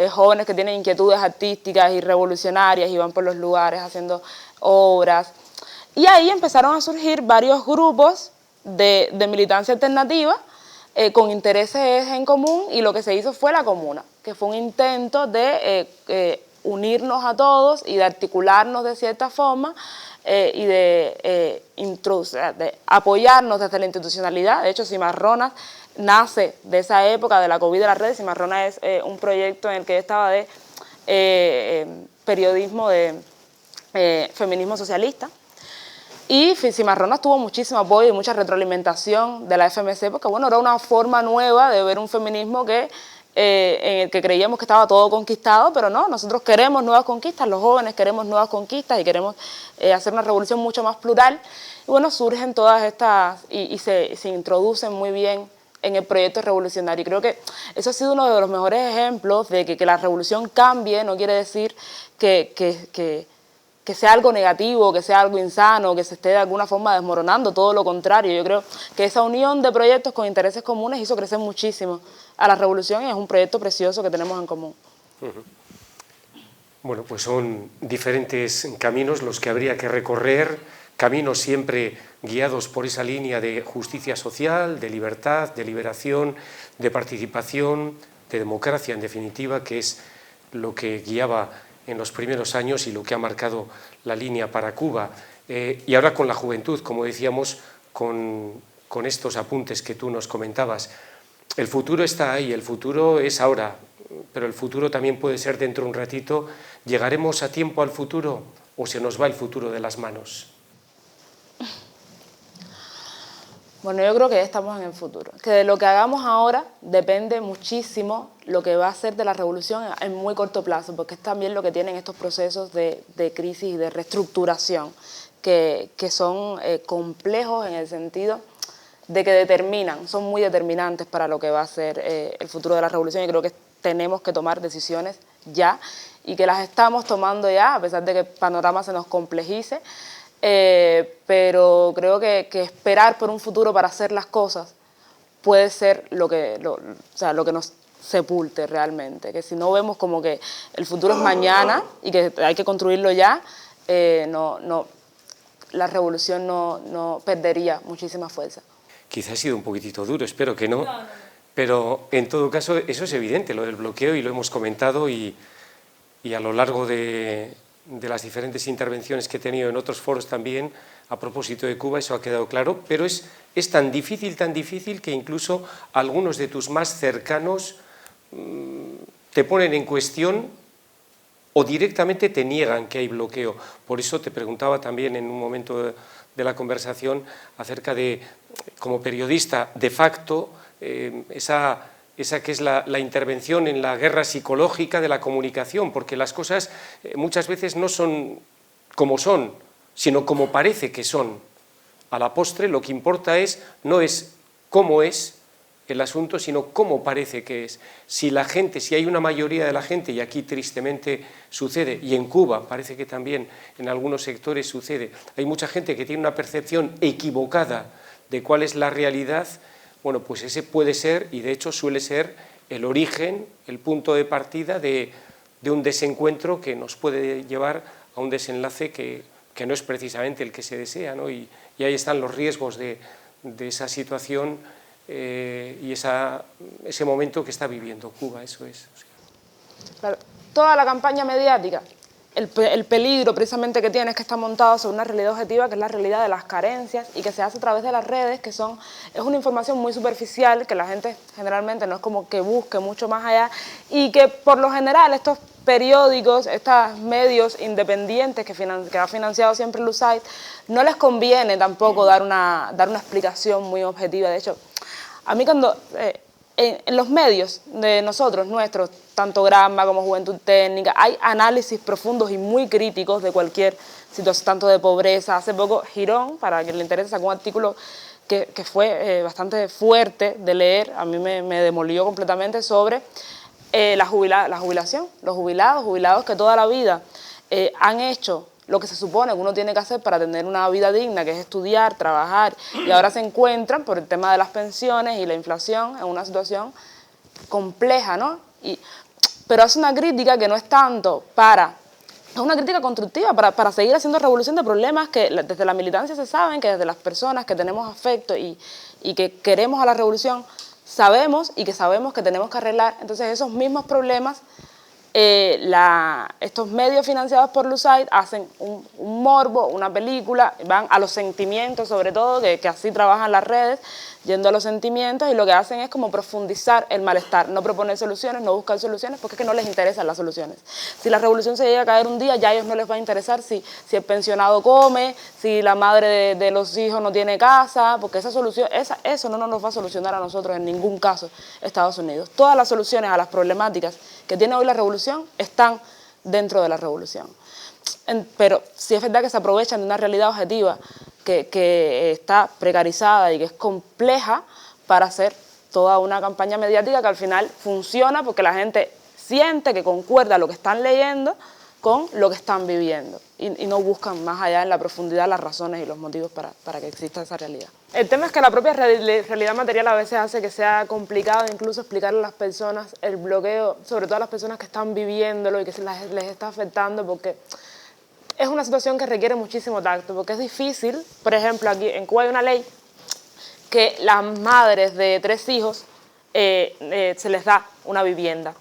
jóvenes que tienen inquietudes artísticas y revolucionarias y van por los lugares haciendo obras. Y ahí empezaron a surgir varios grupos de militancia alternativa, con intereses en común, y lo que se hizo fue la Comuna, que fue un intento de unirnos a todos y de articularnos de cierta forma y de apoyarnos desde la institucionalidad. De hecho, Cimarronas nace de esa época de la COVID de las redes. Cimarronas es un proyecto en el que yo estaba de periodismo de feminismo socialista. Y Cimarronas tuvo muchísimo apoyo y mucha retroalimentación de la FMC, porque bueno, era una forma nueva de ver un feminismo que, en el que creíamos que estaba todo conquistado, pero no, nosotros queremos nuevas conquistas, los jóvenes queremos nuevas conquistas y queremos hacer una revolución mucho más plural. Y bueno, surgen todas estas y se introducen muy bien en el proyecto revolucionario. Y creo que eso ha sido uno de los mejores ejemplos de que la revolución cambie, no quiere decir que sea algo negativo, que sea algo insano, que se esté de alguna forma desmoronando, todo lo contrario. Yo creo que esa unión de proyectos con intereses comunes hizo crecer muchísimo a la revolución y es un proyecto precioso que tenemos en común.
Bueno, pues son diferentes caminos los que habría que recorrer, caminos siempre guiados por esa línea de justicia social, de libertad, de liberación, de participación, de democracia, en definitiva, que es lo que guiaba en los primeros años y lo que ha marcado la línea para Cuba. Y ahora con la juventud, como decíamos, con estos apuntes que tú nos comentabas. El futuro está ahí, el futuro es ahora, pero el futuro también puede ser dentro de un ratito. ¿Llegaremos a tiempo al futuro o se nos va el futuro de las manos?
Bueno, yo creo que ya estamos en el futuro, que de lo que hagamos ahora depende muchísimo lo que va a ser de la revolución en muy corto plazo, porque es también lo que tienen estos procesos de crisis y de reestructuración, que son complejos en el sentido de que son muy determinantes para lo que va a ser el futuro de la revolución. Y creo que tenemos que tomar decisiones ya y que las estamos tomando ya, a pesar de que el panorama se nos complejice. Pero creo que esperar por un futuro para hacer las cosas puede ser lo que nos sepulte realmente, que si no vemos como que el futuro es mañana y que hay que construirlo ya, la revolución no perdería muchísima fuerza.
Quizá ha sido un poquitito duro, espero que no, pero en todo caso eso es evidente, lo del bloqueo, y lo hemos comentado y a lo largo de las diferentes intervenciones que he tenido en otros foros también, a propósito de Cuba, eso ha quedado claro, pero es tan difícil que incluso algunos de tus más cercanos te ponen en cuestión o directamente te niegan que hay bloqueo. Por eso te preguntaba también en un momento de la conversación acerca de, como periodista de facto, esa que es la intervención en la guerra psicológica de la comunicación, porque las cosas muchas veces no son como son, sino como parece que son. A la postre lo que importa no es cómo es el asunto, sino cómo parece que es. Si hay una mayoría de la gente, y aquí tristemente sucede, y en Cuba parece que también en algunos sectores sucede, hay mucha gente que tiene una percepción equivocada de cuál es la realidad. Bueno, pues ese puede ser, y de hecho suele ser, el origen, el punto de partida de un desencuentro que nos puede llevar a un desenlace que no es precisamente el que se desea, ¿no? Y ahí están los riesgos de esa situación y ese momento que está viviendo Cuba, eso es.
Claro, toda la campaña mediática, el peligro precisamente que tiene es que está montado sobre una realidad objetiva, que es la realidad de las carencias, y que se hace a través de las redes, es una información muy superficial, que la gente generalmente no es como que busque mucho más allá, y que por lo general estos periódicos, estos medios independientes que ha financiado siempre el USAID, no les conviene tampoco dar una explicación muy objetiva. De hecho, a mí cuando en los medios de nuestros, tanto Granma como Juventud Técnica, hay análisis profundos y muy críticos de cualquier situación, tanto de pobreza. Hace poco Girón, para quien le interese, sacó un artículo que fue bastante fuerte de leer, a mí me demolió completamente, sobre la jubilación, los jubilados que toda la vida han hecho lo que se supone que uno tiene que hacer para tener una vida digna, que es estudiar, trabajar, y ahora se encuentran por el tema de las pensiones y la inflación en una situación compleja, ¿no? Pero hace una crítica que no es tanto es una crítica constructiva para seguir haciendo revolución de problemas que desde la militancia se saben, que desde las personas que tenemos afecto y que queremos a la revolución sabemos, y que sabemos que tenemos que arreglar. Entonces esos mismos problemas estos medios financiados por Lusaid hacen un morbo, una película, van a los sentimientos sobre todo, que así trabajan las redes, yendo a los sentimientos, y lo que hacen es como profundizar el malestar, no proponer soluciones, no buscar soluciones, porque es que no les interesan las soluciones. Si la revolución se llega a caer un día, ya a ellos no les va a interesar si el pensionado come, si la madre de los hijos no tiene casa, porque eso no nos va a solucionar a nosotros en ningún caso Estados Unidos. Todas las soluciones a las problemáticas que tiene hoy la revolución están dentro de la revolución. Pero sí es verdad que se aprovechan de una realidad objetiva que está precarizada y que es compleja para hacer toda una campaña mediática que al final funciona porque la gente siente que concuerda lo que están leyendo con lo que están viviendo y no buscan más allá en la profundidad las razones y los motivos para que exista esa realidad. El tema es que la propia realidad material a veces hace que sea complicado incluso explicarle a las personas el bloqueo, sobre todo a las personas que están viviéndolo y que les está afectando, porque es una situación que requiere muchísimo tacto, porque es difícil. Por ejemplo, aquí en Cuba hay una ley que las madres de 3 hijos se les da una vivienda.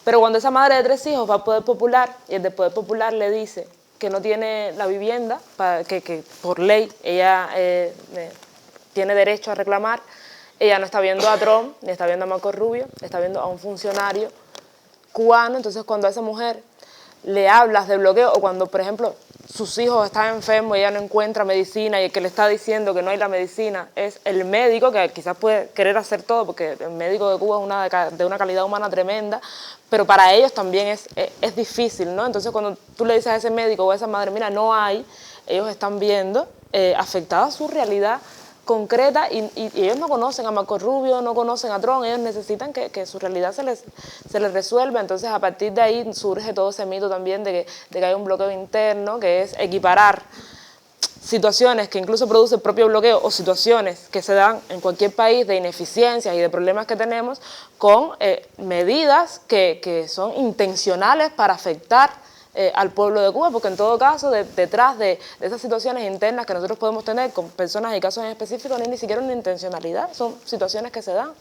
Pero cuando esa madre de 3 hijos va al Poder Popular y el del Poder Popular le dice que no tiene la vivienda, que por ley ella tiene derecho a reclamar, ella no está viendo a Trump, ni está viendo a Marco Rubio, está viendo a un funcionario cubano. Entonces cuando a esa mujer le hablas de bloqueo, o cuando, por ejemplo, sus hijos están enfermos y ella no encuentra medicina y el que le está diciendo que no hay la medicina es el médico, que quizás puede querer hacer todo porque el médico de Cuba es de una calidad humana tremenda, pero para ellos también es difícil, ¿no? Entonces cuando tú le dices a ese médico o a esa madre, mira, no hay, ellos están viendo afectada su realidad concreta y ellos no conocen a Marco Rubio, no conocen a Trump, ellos necesitan que su realidad se les resuelva. Entonces a partir de ahí surge todo ese mito también de que hay un bloqueo interno, que es equiparar situaciones que incluso produce el propio bloqueo o situaciones que se dan en cualquier país de ineficiencias y de problemas que tenemos con medidas que son intencionales para afectar al pueblo de Cuba, porque en todo caso detrás de esas situaciones internas que nosotros podemos tener con personas y casos en específico no hay ni siquiera una intencionalidad, son situaciones que se dan.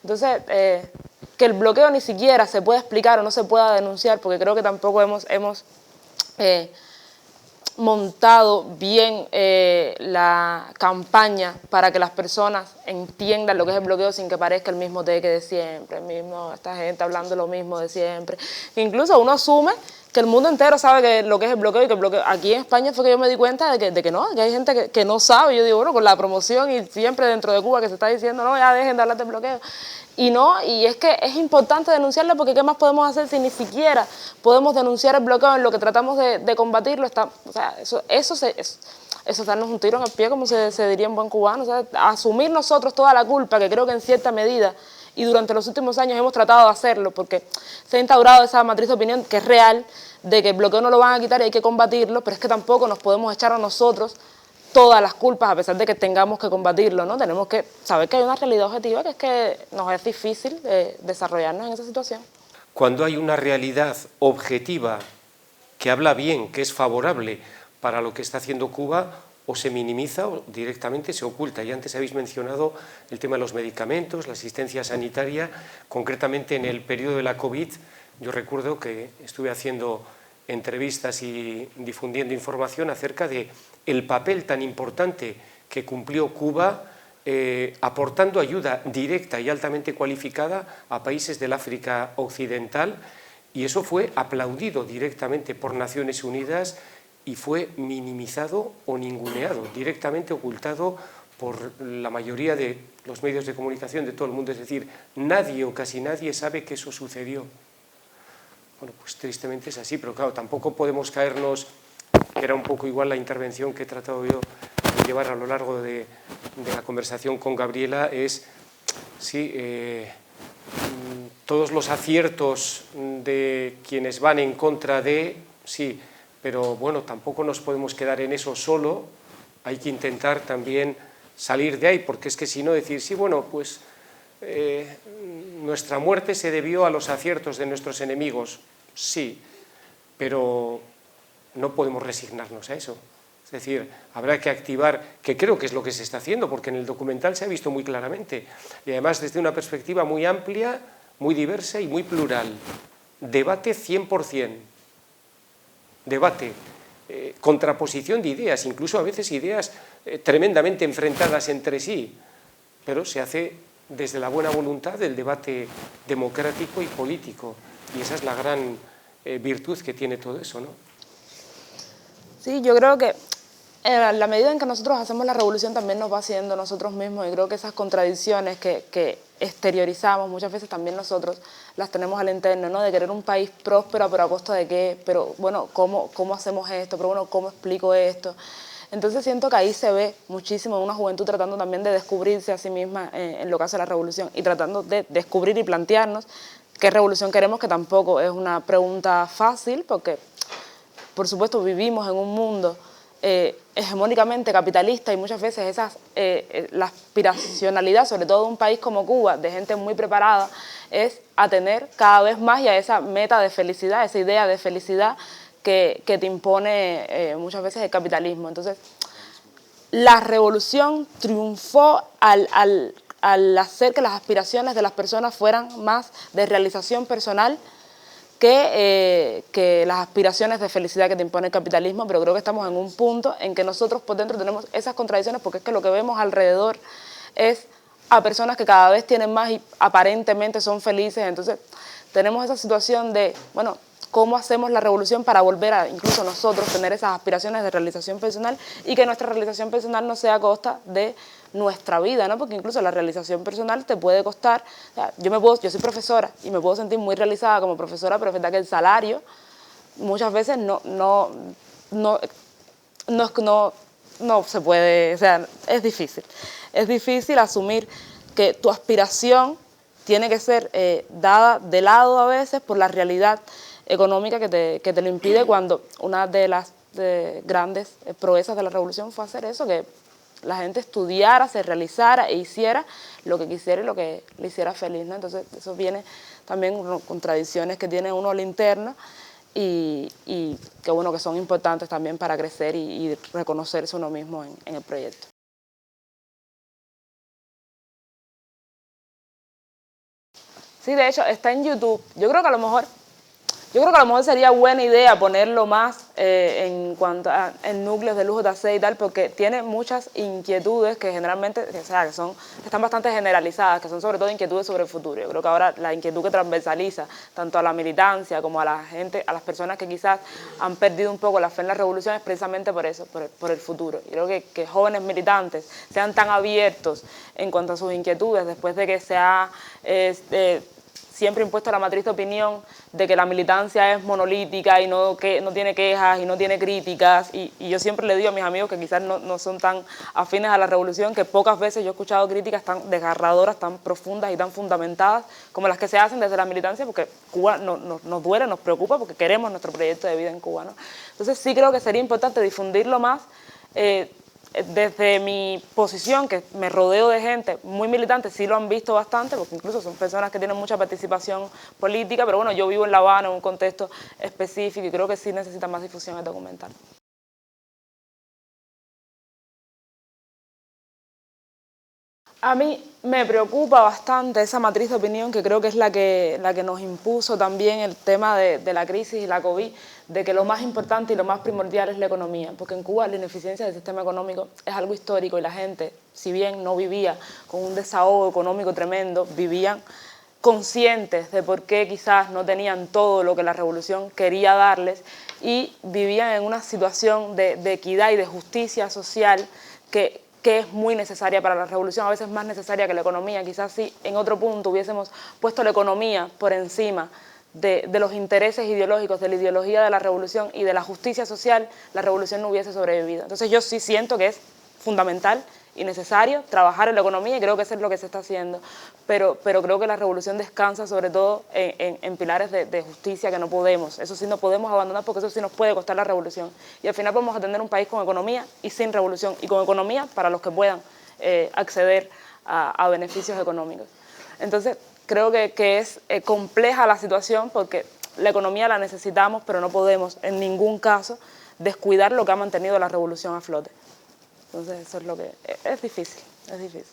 Entonces, que el bloqueo ni siquiera se pueda explicar o no se pueda denunciar, porque creo que tampoco hemos montado bien la campaña para que las personas entiendan lo que es el bloqueo sin que parezca el mismo teque de siempre, esta gente hablando lo mismo de siempre. Incluso uno asume que el mundo entero sabe lo que es el bloqueo y que el bloqueo. Aquí en España fue que yo me di cuenta de que no, que hay gente que no sabe. Yo digo, bueno, con la promoción y siempre dentro de Cuba que se está diciendo, no, ya dejen de hablar del bloqueo. Y no, y es que es importante denunciarlo porque ¿qué más podemos hacer si ni siquiera podemos denunciar el bloqueo en lo que tratamos de combatirlo? O sea, eso es darnos un tiro en el pie, como se diría en buen cubano. O sea, asumir nosotros toda la culpa, que creo que en cierta medida y durante los últimos años hemos tratado de hacerlo, porque se ha instaurado esa matriz de opinión que es real, de que el bloqueo no lo van a quitar y hay que combatirlo, pero es que tampoco nos podemos echar a nosotros todas las culpas a pesar de que tengamos que combatirlo, ¿no? Tenemos que saber que hay una realidad objetiva, que es que nos es difícil desarrollarnos en esa situación.
Cuando hay una realidad objetiva que habla bien, que es favorable para lo que está haciendo Cuba, o se minimiza o directamente se oculta. Y antes habéis mencionado el tema de los medicamentos, la asistencia sanitaria, concretamente en el periodo de la COVID. Yo recuerdo que estuve haciendo entrevistas y difundiendo información acerca de el papel tan importante que cumplió Cuba aportando ayuda directa y altamente cualificada a países del África Occidental, y eso fue aplaudido directamente por Naciones Unidas y fue minimizado o ninguneado, directamente ocultado por la mayoría de los medios de comunicación de todo el mundo. Es decir, nadie o casi nadie sabe que eso sucedió. Bueno, pues tristemente es así, pero claro, tampoco podemos caernos, que era un poco igual la intervención que he tratado yo de llevar a lo largo de la conversación con Gabriela, es, sí, todos los aciertos de quienes van en contra de, sí, pero bueno, tampoco nos podemos quedar en eso solo, hay que intentar también salir de ahí, porque es que si no decir, sí, bueno, pues nuestra muerte se debió a los aciertos de nuestros enemigos, sí, pero no podemos resignarnos a eso. Es decir, habrá que activar, que creo que es lo que se está haciendo, porque en el documental se ha visto muy claramente, y además desde una perspectiva muy amplia, muy diversa y muy plural. debate 100%, debate, contraposición de ideas, incluso a veces ideas tremendamente enfrentadas entre sí, pero se hace desde la buena voluntad del debate democrático y político, y esa es la gran virtud que tiene todo eso, ¿no?
Sí, yo creo que en la medida en que nosotros hacemos la revolución también nos va haciendo nosotros mismos, y creo que esas contradicciones que exteriorizamos muchas veces también nosotros las tenemos al interno, ¿no? De querer un país próspero, pero a costa de qué, pero bueno, ¿cómo hacemos esto? Pero bueno, ¿cómo explico esto? Entonces siento que ahí se ve muchísimo una juventud tratando también de descubrirse a sí misma en lo que hace la revolución, y tratando de descubrir y plantearnos qué revolución queremos, que tampoco es una pregunta fácil, porque por supuesto vivimos en un mundo hegemónicamente capitalista, y muchas veces la aspiracionalidad, sobre todo de un país como Cuba, de gente muy preparada, es atender cada vez más y a esa meta de felicidad, esa idea de felicidad que te impone muchas veces el capitalismo. Entonces, la revolución triunfó al hacer que las aspiraciones de las personas fueran más de realización personal que las aspiraciones de felicidad que te impone el capitalismo, pero creo que estamos en un punto en que nosotros por dentro tenemos esas contradicciones, porque es que lo que vemos alrededor es a personas que cada vez tienen más y aparentemente son felices. Entonces tenemos esa situación de, bueno, cómo hacemos la revolución para volver a incluso nosotros tener esas aspiraciones de realización personal, y que nuestra realización personal no sea a costa de nuestra vida, ¿no? Porque incluso la realización personal te puede costar, o sea, yo soy profesora y me puedo sentir muy realizada como profesora, pero es verdad que el salario muchas veces no se puede, o sea, es difícil asumir que tu aspiración tiene que ser dada de lado a veces por la realidad económica que te lo impide, cuando una de las grandes proezas de la revolución fue hacer eso, que la gente estudiara, se realizara e hiciera lo que quisiera y lo que le hiciera feliz, ¿no? Entonces eso viene también con tradiciones que tiene uno al interno, y que bueno, que son importantes también para crecer y reconocerse uno mismo en el proyecto. Sí, de hecho, está en YouTube. Yo creo que a lo mejor sería buena idea ponerlo más en cuanto a en núcleos de lujo de y tal, porque tiene muchas inquietudes que generalmente, o sea, están bastante generalizadas, que son sobre todo inquietudes sobre el futuro. Yo creo que ahora la inquietud que transversaliza tanto a la militancia como a la gente, a las personas que quizás han perdido un poco la fe en la revolución, es precisamente por eso, por el futuro. Y creo que jóvenes militantes sean tan abiertos en cuanto a sus inquietudes, después de que se ha siempre impuesto la matriz de opinión de que la militancia es monolítica y que no tiene quejas y no tiene críticas, y yo siempre le digo a mis amigos que quizás no son tan afines a la revolución, que pocas veces yo he escuchado críticas tan desgarradoras, tan profundas y tan fundamentadas como las que se hacen desde la militancia, porque Cuba nos duele, nos preocupa, porque queremos nuestro proyecto de vida en Cuba, ¿no? Entonces sí creo que sería importante difundirlo más. Desde mi posición, que me rodeo de gente muy militante, sí lo han visto bastante, porque incluso son personas que tienen mucha participación política, pero bueno, yo vivo en La Habana, en un contexto específico, y creo que sí necesita más difusión el documental. A mí me preocupa bastante esa matriz de opinión, que creo que es la que nos impuso también el tema de la crisis y la COVID, de que lo más importante y lo más primordial es la economía, porque en Cuba la ineficiencia del sistema económico es algo histórico, y la gente, si bien no vivía con un desahogo económico tremendo, vivían conscientes de por qué quizás no tenían todo lo que la revolución quería darles, y vivían en una situación de equidad y de justicia social que es muy necesaria para la revolución, a veces más necesaria que la economía. Quizás si en otro punto hubiésemos puesto la economía por encima de los intereses ideológicos, de la ideología de la revolución y de la justicia social, la revolución no hubiese sobrevivido. Entonces yo sí siento que es fundamental y necesario trabajar en la economía, y creo que eso es lo que se está haciendo, pero creo que la revolución descansa sobre todo en pilares de justicia que no podemos, eso sí no podemos abandonar, porque eso sí nos puede costar la revolución, y al final podemos atender un país con economía y sin revolución, y con economía para los que puedan acceder a beneficios económicos. Entonces creo que es compleja la situación, porque la economía la necesitamos, pero no podemos en ningún caso descuidar lo que ha mantenido la revolución a flote. Entonces eso es lo que es difícil, es difícil.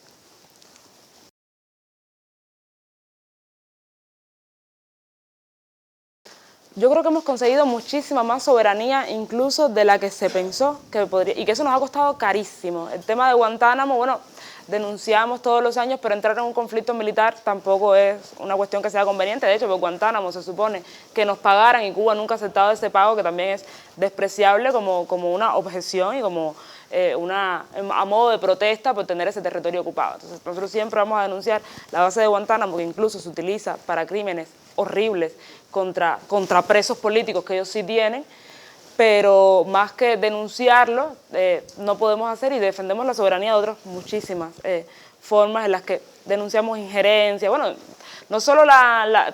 Yo creo que hemos conseguido muchísima más soberanía incluso de la que se pensó que podría, y que eso nos ha costado carísimo. El tema de Guantánamo, bueno, denunciamos todos los años, pero entrar en un conflicto militar tampoco es una cuestión que sea conveniente. De hecho, por Guantánamo se supone que nos pagaran y Cuba nunca ha aceptado ese pago, que también es despreciable como una objeción y como a modo de protesta por tener ese territorio ocupado. Entonces, nosotros siempre vamos a denunciar la base de Guantánamo, que incluso se utiliza para crímenes horribles contra presos políticos que ellos sí tienen, pero más que denunciarlo, no podemos hacer, y defendemos la soberanía de otras muchísimas formas en las que denunciamos injerencia. Bueno, no solo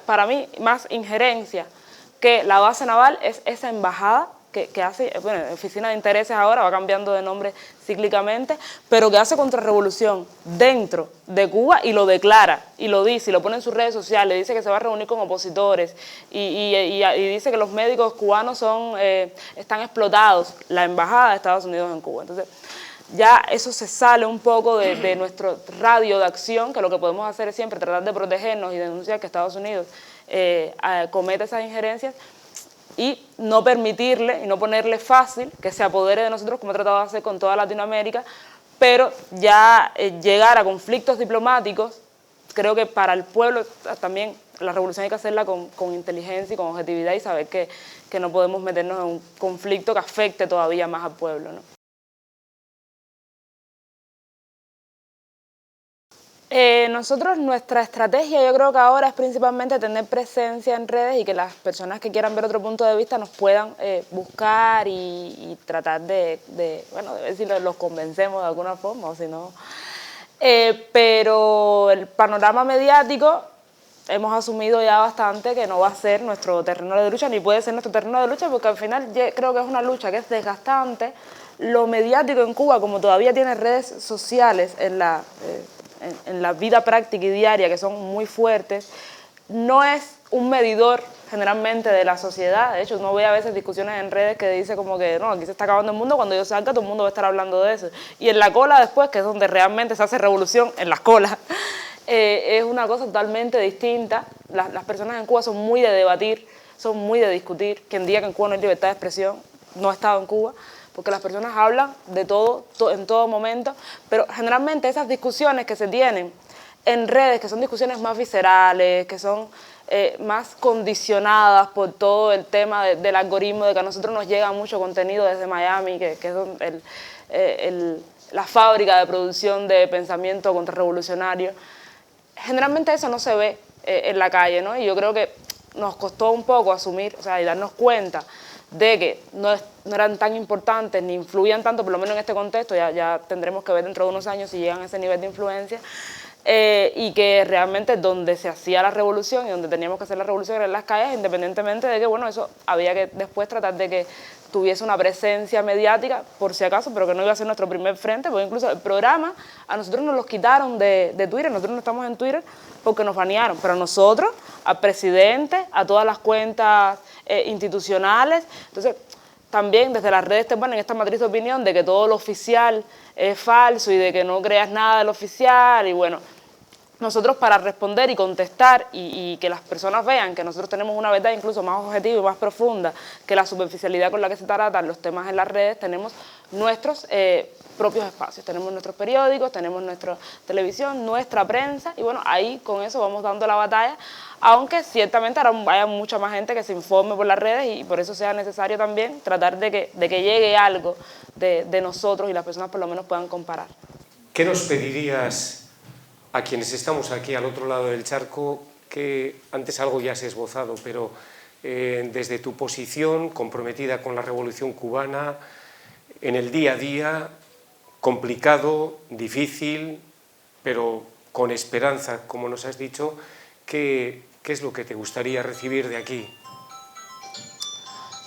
para mí, más injerencia que la base naval es esa embajada que hace, bueno, Oficina de Intereses ahora, va cambiando de nombre cíclicamente, pero que hace contrarrevolución dentro de Cuba y lo declara, y lo dice, y lo pone en sus redes sociales, dice que se va a reunir con opositores, y dice que los médicos cubanos están explotados, la embajada de Estados Unidos en Cuba. Entonces, ya eso se sale un poco de nuestro radio de acción, que lo que podemos hacer es siempre tratar de protegernos y denunciar que Estados Unidos comete esas injerencias, y no permitirle y no ponerle fácil que se apodere de nosotros, como he tratado de hacer con toda Latinoamérica, pero ya llegar a conflictos diplomáticos, creo que para el pueblo también la revolución hay que hacerla con inteligencia y con objetividad, y saber que no podemos meternos en un conflicto que afecte todavía más al pueblo, ¿no? Nosotros, nuestra estrategia, yo creo que ahora es principalmente tener presencia en redes y que las personas que quieran ver otro punto de vista nos puedan buscar y tratar de ver si los convencemos de alguna forma o si no. Pero el panorama mediático hemos asumido ya bastante que no va a ser nuestro terreno de lucha, ni puede ser nuestro terreno de lucha, porque al final creo que es una lucha que es desgastante. Lo mediático en Cuba, como todavía tiene redes sociales en la vida práctica y diaria, que son muy fuertes, no es un medidor generalmente de la sociedad. De hecho, uno ve a veces discusiones en redes que dice como que no, aquí se está acabando el mundo, cuando yo salga todo el mundo va a estar hablando de eso. Y en la cola después, que es donde realmente se hace revolución, en las colas, es una cosa totalmente distinta. Las personas en Cuba son muy de debatir, son muy de discutir. Quien diga que en Cuba no hay libertad de expresión no ha estado en Cuba, porque las personas hablan de todo, en todo momento, pero generalmente esas discusiones que se tienen en redes, que son discusiones más viscerales, que son más condicionadas por todo el tema del algoritmo, de que a nosotros nos llega mucho contenido desde Miami, que es la fábrica de producción de pensamiento contrarrevolucionario. Generalmente eso no se ve en la calle, ¿no? Y yo creo que nos costó un poco asumir, o sea, y darnos cuenta de que no eran tan importantes ni influían tanto, por lo menos en este contexto, ya tendremos que ver dentro de unos años si llegan a ese nivel de influencia, y que realmente donde se hacía la revolución y donde teníamos que hacer la revolución era en las calles, independientemente de que, bueno, eso había que después tratar de que tuviese una presencia mediática, por si acaso, pero que no iba a ser nuestro primer frente, porque incluso el programa a nosotros nos los quitaron de Twitter, nosotros no estamos en Twitter porque nos banearon, pero nosotros, al presidente, a todas las cuentas institucionales, entonces también desde las redes te ponen esta matriz de opinión de que todo lo oficial es falso y de que no creas nada del oficial, y bueno, nosotros para responder y contestar y que las personas vean que nosotros tenemos una verdad incluso más objetiva y más profunda que la superficialidad con la que se tratan los temas en las redes, tenemos nuestros propios espacios, tenemos nuestros periódicos, tenemos nuestra televisión, nuestra prensa, y bueno, ahí con eso vamos dando la batalla, aunque ciertamente ahora haya mucha más gente que se informe por las redes y por eso sea necesario también tratar de que llegue algo de nosotros y las personas por lo menos puedan comparar.
¿Qué nos pedirías a quienes estamos aquí al otro lado del charco, que antes algo ya se ha esbozado, pero desde tu posición comprometida con la revolución cubana, en el día a día, complicado, difícil, pero con esperanza, como nos has dicho, ¿qué es lo que te gustaría recibir de aquí?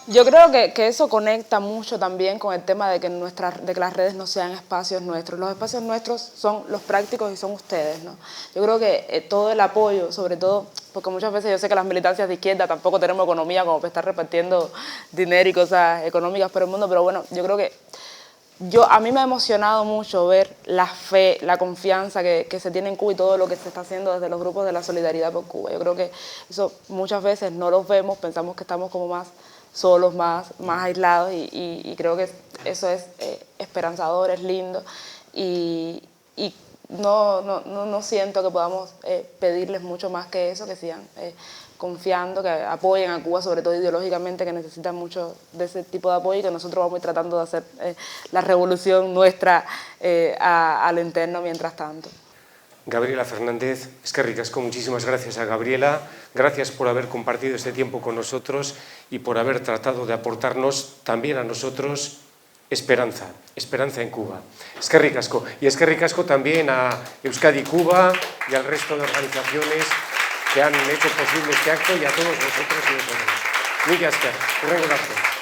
Yo creo que eso conecta mucho también con el tema de que las redes no sean espacios nuestros. Los espacios nuestros son los prácticos y son ustedes, ¿no? Yo creo que todo el apoyo, sobre todo, porque muchas veces yo sé que las militancias de izquierda tampoco tenemos economía como para estar repartiendo dinero y cosas económicas por el mundo, pero bueno, yo creo que a mí me ha emocionado mucho ver la fe, la confianza que se tiene en Cuba y todo lo que se está haciendo desde los grupos de la solidaridad por Cuba. Yo creo que eso muchas veces no los vemos, pensamos que estamos como más solos, más aislados y creo que eso es esperanzador, es lindo y no siento que podamos pedirles mucho más que eso, que sigan confiando, que apoyen a Cuba, sobre todo ideológicamente, que necesitan mucho de ese tipo de apoyo y que nosotros vamos a ir tratando de hacer la revolución nuestra a lo interno mientras tanto.
Gabriela Fernández, eskerrik asko, muchísimas gracias a Gabriela, gracias por haber compartido este tiempo con nosotros y por haber tratado de aportarnos también a nosotros esperanza en Cuba. Eskerrik asko. Y eskerrik asko también a Euskadi Cuba y al resto de organizaciones que han hecho posible este acto y a todos vosotros y vosotras. Mila esker, hurrengo arte.